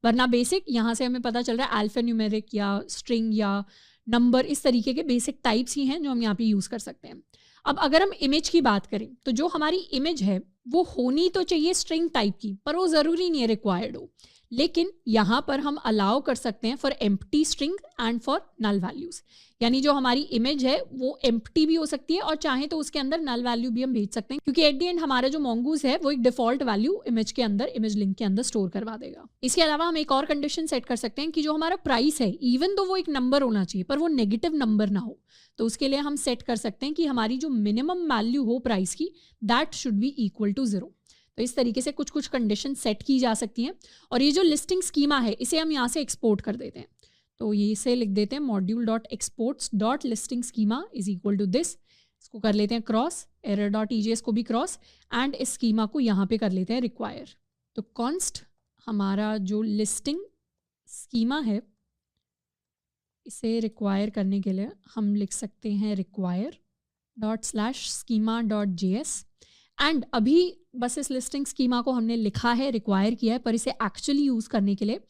वरना बेसिक यहाँ से हमें पता चल रहा है अल्फा न्यूमेरिक या स्ट्रिंग या नंबर, इस तरीके के बेसिक टाइप्स ही हैं जो हम यहाँ पे यूज़ कर सकते हैं। अब अगर हम इमेज की बात करें तो जो हमारी इमेज है वो होनी तो चाहिए स्ट्रिंग टाइप की, पर वो ज़रूरी नहीं है रिक्वायर्ड हो, लेकिन यहाँ पर हम अलाउ कर सकते हैं for empty string and for null values, यानी जो हमारी इमेज है वो एम्प्टी भी हो सकती है और चाहे तो उसके अंदर नल वैल्यू भी हम भेज सकते हैं, क्योंकि एट द एंड हमारा जो मोंगूज है वो एक डिफॉल्ट वैल्यू इमेज के अंदर, इमेज लिंक के अंदर स्टोर करवा देगा। इसके अलावा हम एक और कंडीशन सेट कर सकते हैं कि जो हमारा प्राइस है इवन तो वो एक नंबर होना चाहिए पर वो नेगेटिव नंबर ना हो, तो उसके लिए हम सेट कर सकते हैं कि हमारी जो मिनिमम वैल्यू हो प्राइस की that should be equal to 0। तो इस तरीके से कुछ कंडीशन सेट की जा सकती हैं और ये जो लिस्टिंग स्कीमा है इसे हम यहाँ से एक्सपोर्ट कर देते हैं। तो ये इसे लिख देते हैं module.exports.listing schema is equal to this, इसको कर लेते हैं क्रॉस, error.ejs को भी क्रॉस एंड इस स्कीमा को यहाँ पे कर लेते हैं रिक्वायर। तो कॉन्स्ट हमारा जो लिस्टिंग स्कीमा है इसे रिक्वायर करने के लिए हम लिख सकते हैं require./schema.js एंड अभी बस इस लिस्टिंग स्कीमा को हमने लिखा है, रिक्वायर किया है, पर इसे एक्चुअली यूज़ करने के लिए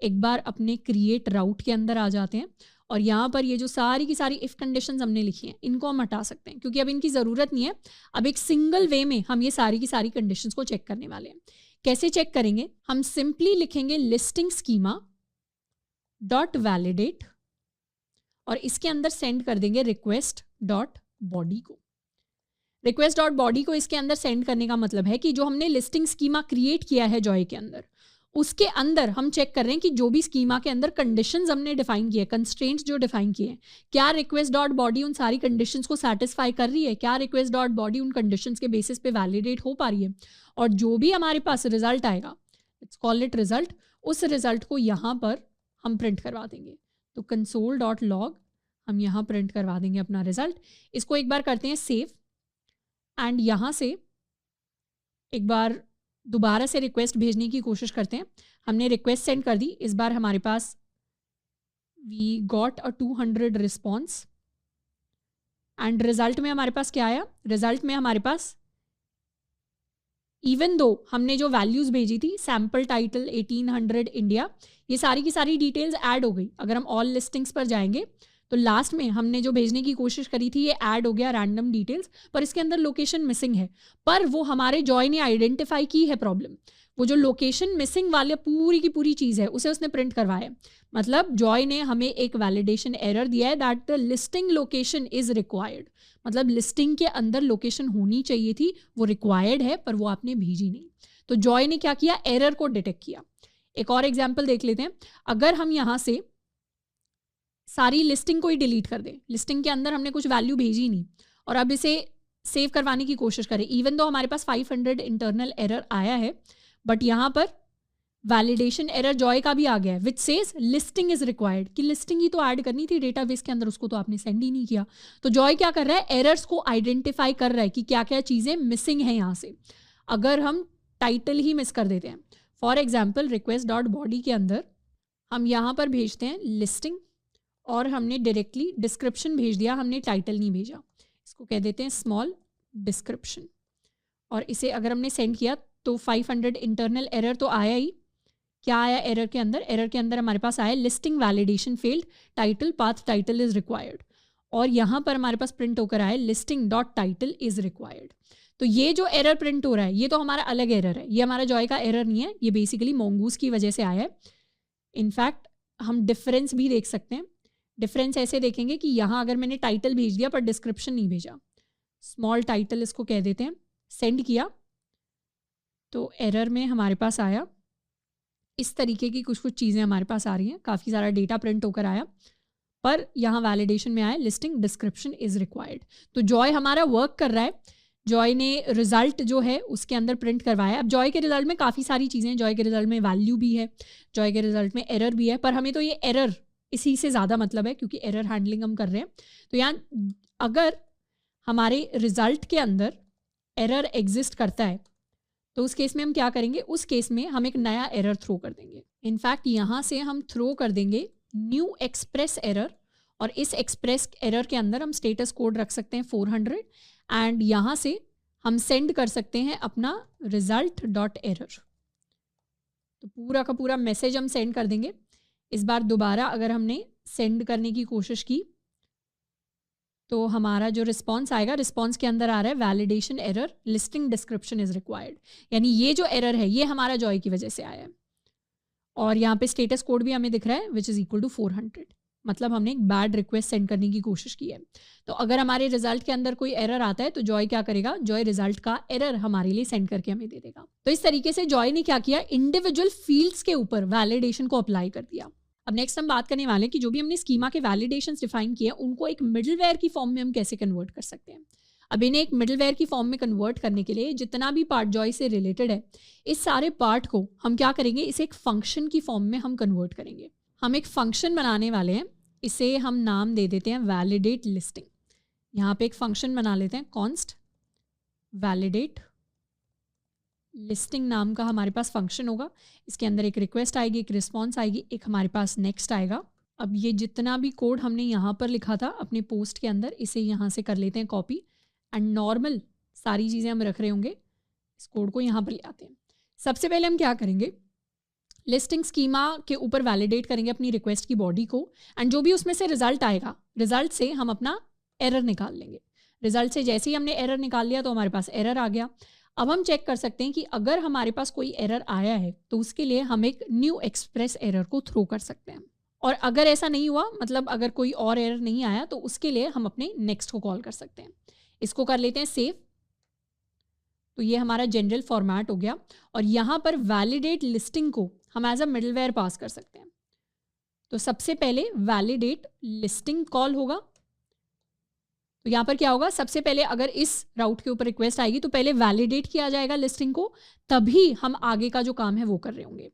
एक बार अपने क्रिएट राउट के अंदर आ जाते हैं और यहाँ पर ये जो सारी की सारी इफ़ कंडीशंस हमने लिखी हैं इनको हम हटा सकते हैं क्योंकि अब इनकी ज़रूरत नहीं है। अब एक सिंगल वे में हम ये सारी की सारी कंडीशंस को चेक करने वाले हैं। कैसे चेक करेंगे, हम सिंपली लिखेंगे लिस्टिंग स्कीमा डॉट वैलिडेट और इसके अंदर सेंड कर देंगे रिक्वेस्ट डॉट बॉडी को। रिक्वेस्ट डॉट बॉडी को इसके अंदर सेंड करने का मतलब है कि जो हमने लिस्टिंग स्कीमा क्रिएट किया है जॉय के अंदर, उसके अंदर हम चेक कर रहे हैं कि जो भी स्कीमा के अंदर कंडीशंस हमने डिफाइन किए, कंस्ट्रेंट्स जो डिफाइन किए हैं, क्या रिक्वेस्ट डॉट बॉडी उन सारी कंडीशंस को सेटिस्फाई कर रही है, क्या रिक्वेस्ट डॉट बॉडी उन कंडीशंस के बेसिस पे वैलिडेट हो पा रही है, और जो भी हमारे पास रिजल्ट आएगा, इट्स कॉल इट रिजल्ट, उस रिजल्ट को यहाँ पर हम प्रिंट करवा देंगे। तो कंसोल डॉट लॉग हम यहाँ प्रिंट करवा देंगे अपना रिजल्ट। इसको एक बार करते हैं सेव एंड यहाँ से एक बार दोबारा से रिक्वेस्ट भेजने की कोशिश करते हैं। हमने रिक्वेस्ट सेंड कर दी, इस बार हमारे पास we got a 200 response and result में हमारे पास क्या आया, रिजल्ट में हमारे पास इवन दो हमने जो वैल्यूज़ भेजी थी सैम्पल टाइटल 1800 इंडिया, ये सारी की सारी डिटेल्स ऐड हो गई। अगर हम ऑल लिस्टिंग्स पर जाएंगे तो लास्ट में हमने जो भेजने की कोशिश करी थी ये ऐड हो गया रैंडम डिटेल्स, पर इसके अंदर लोकेशन मिसिंग है, पर वो हमारे जॉय ने आइडेंटिफाई की है प्रॉब्लम। वो जो लोकेशन मिसिंग वाली पूरी की पूरी चीज़ है उसे उसने प्रिंट करवाया। मतलब जॉय ने हमें एक वैलिडेशन एरर दिया है that the listing location is required. मतलब लिस्टिंग के अंदर लोकेशन होनी चाहिए थी, वो रिक्वायर्ड है पर वो आपने भेजी नहीं। तो जॉय ने क्या किया, एरर को डिटेक्ट किया। एक और एग्जाम्पल देख लेते हैं। अगर हम यहाँ से सारी लिस्टिंग को ही डिलीट कर दें, लिस्टिंग के अंदर हमने कुछ वैल्यू भेजी नहीं और अब इसे सेव करवाने की कोशिश करें, इवन दो हमारे पास 500 इंटरनल एरर आया है, बट यहाँ पर वैलिडेशन एरर जॉय का भी आ गया है which says listing is required, कि लिस्टिंग ही तो ऐड करनी थी डेटाबेस के अंदर, उसको तो आपने सेंड ही नहीं किया। तो जॉय क्या कर रहा है, एरर्स को आइडेंटिफाई कर रहा है कि क्या क्या चीज़ें मिसिंग हैं यहाँ से। अगर हम टाइटल ही मिस कर देते हैं, for example request dot body के अंदर हम यहाँ पर भेजते हैं लिस्टिंग और हमने डायरेक्टली डिस्क्रिप्शन भेज दिया, हमने टाइटल नहीं भेजा। इसको कह देते हैं स्मॉल डिस्क्रिप्शन, और इसे अगर हमने सेंड किया तो 500 इंटरनल एरर तो आया ही। क्या आया एरर के अंदर, एरर के अंदर हमारे पास आया listing validation failed, title path title is required, और यहाँ पर हमारे पास प्रिंट होकर आया listing dot title is required. तो ये जो एरर प्रिंट हो रहा है ये तो हमारा अलग एरर है, ये हमारा जॉय का एरर नहीं है, ये बेसिकली मोंगूस की वजह से आया है। इनफैक्ट हम डिफरेंस भी देख सकते हैं। डिफरेंस ऐसे देखेंगे कि यहाँ अगर मैंने टाइटल भेज दिया पर डिस्क्रिप्शन नहीं भेजा, स्मॉल टाइटल इसको कह देते हैं, सेंड किया तो एरर में हमारे पास आया इस तरीके की कुछ चीज़ें हमारे पास आ रही हैं, काफ़ी सारा डेटा प्रिंट होकर आया, पर यहाँ वैलिडेशन में आया लिस्टिंग डिस्क्रिप्शन इज रिक्वायर्ड। तो जॉय हमारा वर्क कर रहा है, जॉय ने रिजल्ट जो है उसके अंदर प्रिंट करवाया। अब जॉय के रिजल्ट में काफ़ी सारी चीज़ें हैं, जॉय के रिजल्ट में वैल्यू भी है, जॉय के रिजल्ट में एरर भी है, पर हमें तो ये एरर इसी से ज़्यादा मतलब है क्योंकि एरर हैंडलिंग हम कर रहे हैं। तो यहाँ अगर हमारे रिजल्ट के अंदर एरर एग्जिस्ट करता है तो उस केस में हम क्या करेंगे, उस केस में हम एक नया एरर थ्रो कर देंगे। इनफैक्ट यहाँ से हम थ्रो कर देंगे न्यू एक्सप्रेस एरर, और इस एक्सप्रेस एरर के अंदर हम स्टेटस कोड रख सकते हैं 400, एंड यहाँ से हम सेंड कर सकते हैं अपना रिजल्ट डॉट एरर। तो पूरा का पूरा मैसेज हम सेंड कर देंगे। इस बार दोबारा अगर हमने सेंड करने की कोशिश की तो हमारा जो रिस्पॉन्स आएगा, रिस्पॉन्स के अंदर आ रहा है validation error listing description is required, यानी ये जो एरर है ये हमारा जॉय की वजह से आया है। और यहाँ पे स्टेटस कोड भी हमें दिख रहा है विच इज़ इक्वल टू 400, मतलब हमने एक बैड रिक्वेस्ट सेंड करने की कोशिश की है। तो अगर हमारे रिजल्ट के अंदर कोई एरर आता है तो जॉय क्या करेगा, जॉय रिजल्ट का एरर हमारे लिए सेंड करके हमें दे देगा। तो इस तरीके से जॉय ने क्या किया, इंडिविजुअल फील्ड्स के ऊपर वैलिडेशन को अप्लाई कर दिया। अब नेक्स्ट हम बात करने वाले हैं कि जो भी हमने स्कीमा के वैलिडेशंस डिफाइन किए उनको एक मिडलवेयर की फॉर्म में हम कैसे कन्वर्ट कर सकते हैं। अब इन्हें एक मिडलवेयर की फॉर्म में कन्वर्ट करने के लिए जितना भी पार्ट जॉय से रिलेटेड है, इस सारे पार्ट को हम क्या करेंगे, इसे एक फंक्शन की फॉर्म में हम कन्वर्ट करेंगे। हम एक फंक्शन बनाने वाले हैं, इसे हम नाम दे देते हैं वैलिडेट लिस्टिंग। यहाँ पे एक फंक्शन बना लेते हैं कॉन्स्ट वैलिडेट लिस्टिंग नाम का हमारे पास फंक्शन होगा। इसके अंदर एक रिक्वेस्ट आएगी, एक रिस्पॉन्स आएगी, एक हमारे पास नेक्स्ट आएगा। अब ये जितना भी कोड हमने यहाँ पर लिखा था अपने पोस्ट के अंदर, इसे यहाँ से कर लेते हैं कॉपी, एंड नॉर्मल सारी चीज़ें हम रख रहे होंगे, इस कोड को यहाँ पर ले आते हैं। सबसे पहले हम क्या करेंगे, लिस्टिंग स्कीमा के ऊपर वैलिडेट करेंगे अपनी रिक्वेस्ट की बॉडी को, एंड जो भी उसमें से रिजल्ट आएगा, रिजल्ट से हम अपना एरर निकाल लेंगे। रिजल्ट से जैसे ही हमने एरर निकाल लिया तो हमारे पास एरर आ गया। अब हम चेक कर सकते हैं कि अगर हमारे पास कोई एरर आया है तो उसके लिए हम एक न्यू एक्सप्रेस एरर को थ्रो कर सकते हैं, और अगर ऐसा नहीं हुआ, मतलब अगर कोई और एरर नहीं आया, तो उसके लिए हम अपने नेक्स्ट को कॉल कर सकते हैं। इसको कर लेते हैं सेव। तो ये हमारा जनरल फॉर्मेट हो गया, और यहाँ पर वैलिडेट लिस्टिंग को हम एज अ मिडलवेयर पास कर सकते हैं। तो सबसे पहले वैलिडेट लिस्टिंग कॉल होगा। तो यहाँ पर क्या होगा, सबसे पहले अगर इस राउट के ऊपर रिक्वेस्ट आएगी तो पहले वैलिडेट किया जाएगा लिस्टिंग को, तभी हम आगे का जो काम है वो कर रहे होंगे।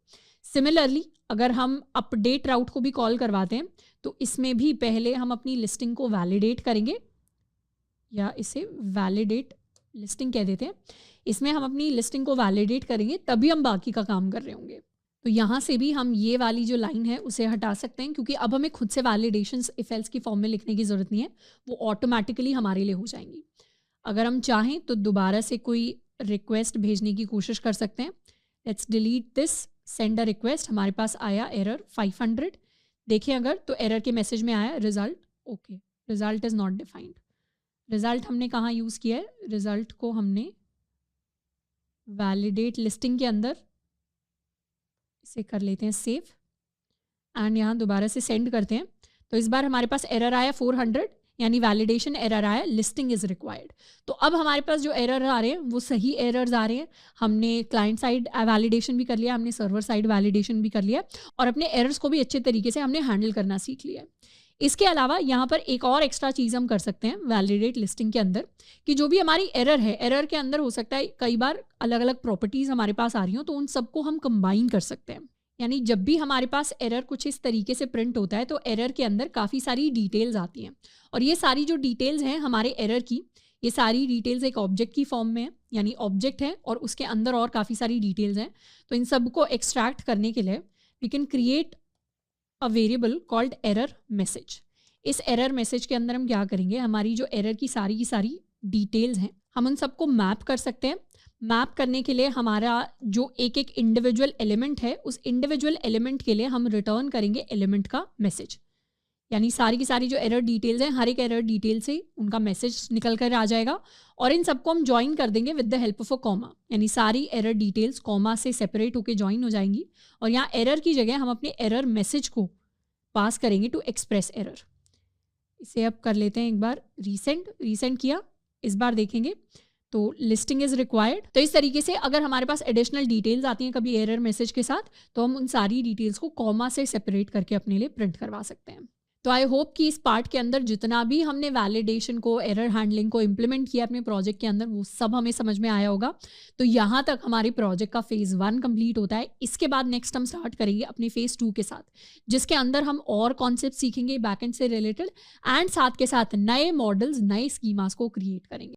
सिमिलरली अगर हम अपडेट राउट को भी कॉल करवाते हैं तो इसमें भी पहले हम अपनी लिस्टिंग को वैलिडेट करेंगे, या इसे वैलिडेट लिस्टिंग कह देते हैं। इसमें हम अपनी लिस्टिंग को वैलिडेट करेंगे तभी हम बाकी का काम कर रहे होंगे। तो यहाँ से भी हम ये वाली जो लाइन है उसे हटा सकते हैं, क्योंकि अब हमें खुद से वैलिडेशंस इफ एल्स की फॉर्म में लिखने की ज़रूरत नहीं है, वो ऑटोमेटिकली हमारे लिए हो जाएंगी। अगर हम चाहें तो दोबारा से कोई रिक्वेस्ट भेजने की कोशिश कर सकते हैं। Let's delete this, send a request, हमारे पास आया एरर 500। देखें अगर तो एरर के मैसेज में आया result okay, result is not defined. Result हमने कहाँ यूज़ किया है? रिजल्ट को हमने वैलिडेट लिस्टिंग के अंदर इसे कर लेते हैं सेव एंड यहाँ दोबारा से सेंड करते हैं। तो इस बार हमारे पास एरर आया 400, यानी वैलिडेशन एरर आया, लिस्टिंग इज़ रिक्वायर्ड। तो अब हमारे पास जो एरर आ रहे हैं वो सही एरर्स आ रहे हैं। हमने क्लाइंट साइड वैलिडेशन भी कर लिया, हमने सर्वर साइड वैलिडेशन भी कर लिया और अपने एरर्स को भी अच्छे तरीके से हमने हैंडल करना सीख लिया है। इसके अलावा यहाँ पर एक और एक्स्ट्रा चीज़ हम कर सकते हैं वैलिडेट लिस्टिंग के अंदर, कि जो भी हमारी एरर है, एरर के अंदर हो सकता है कई बार अलग अलग प्रॉपर्टीज़ हमारे पास आ रही हो, तो उन सबको हम कंबाइन कर सकते हैं। यानी जब भी हमारे पास एरर कुछ इस तरीके से प्रिंट होता है तो एरर के अंदर काफ़ी सारी डिटेल्स आती हैं और ये सारी जो डिटेल्स हैं हमारे एरर की, ये सारी डिटेल्स एक ऑब्जेक्ट की फॉर्म में है, यानी ऑब्जेक्ट है और उसके अंदर और काफ़ी सारी डिटेल्स हैं। तो इन सबको एक्सट्रैक्ट करने के लिए we can create a variable called error message. इस एरर मैसेज के अंदर हम क्या करेंगे, हमारी जो एरर की सारी डिटेल्स हैं हम उन सबको मैप कर सकते हैं। मैप करने के लिए हमारा जो एक एक इंडिविजुअल एलिमेंट है, उस इंडिविजुअल एलिमेंट के लिए हम रिटर्न करेंगे एलिमेंट का मैसेज। यानी सारी की सारी जो एरर डिटेल्स हैं, हर एक एरर डिटेल से उनका मैसेज निकल कर आ जाएगा और इन सबको हम ज्वाइन कर देंगे with the help of a comma. यानी सारी एरर डिटेल्स कॉमा से सेपरेट होकर ज्वाइन हो जाएंगी और यहाँ एरर की जगह हम अपने एरर मैसेज को पास करेंगे टू एक्सप्रेस एरर। इसे अब कर लेते हैं एक बार रीसेंड किया, इस बार देखेंगे तो लिस्टिंग इज़ रिक्वायर्ड। तो इस तरीके से अगर हमारे पास एडिशनल डिटेल्स आती हैं कभी एरर मैसेज के साथ, तो हम उन सारी डिटेल्स को कॉमा से सेपरेट करके अपने लिए प्रिंट करवा सकते हैं। तो आई होप कि इस पार्ट के अंदर जितना भी हमने वैलिडेशन को, एरर हैंडलिंग को इम्प्लीमेंट किया अपने प्रोजेक्ट के अंदर, वो सब हमें समझ में आया होगा। तो यहाँ तक हमारे प्रोजेक्ट का फेज़ 1 कंप्लीट होता है। इसके बाद नेक्स्ट हम स्टार्ट करेंगे अपने फेज़ 2 के साथ, जिसके अंदर हम और कॉन्सेप्ट सीखेंगे बैकएंड से रिलेटेड एंड साथ के साथ नए मॉडल्स, नए स्कीमास को क्रिएट करेंगे।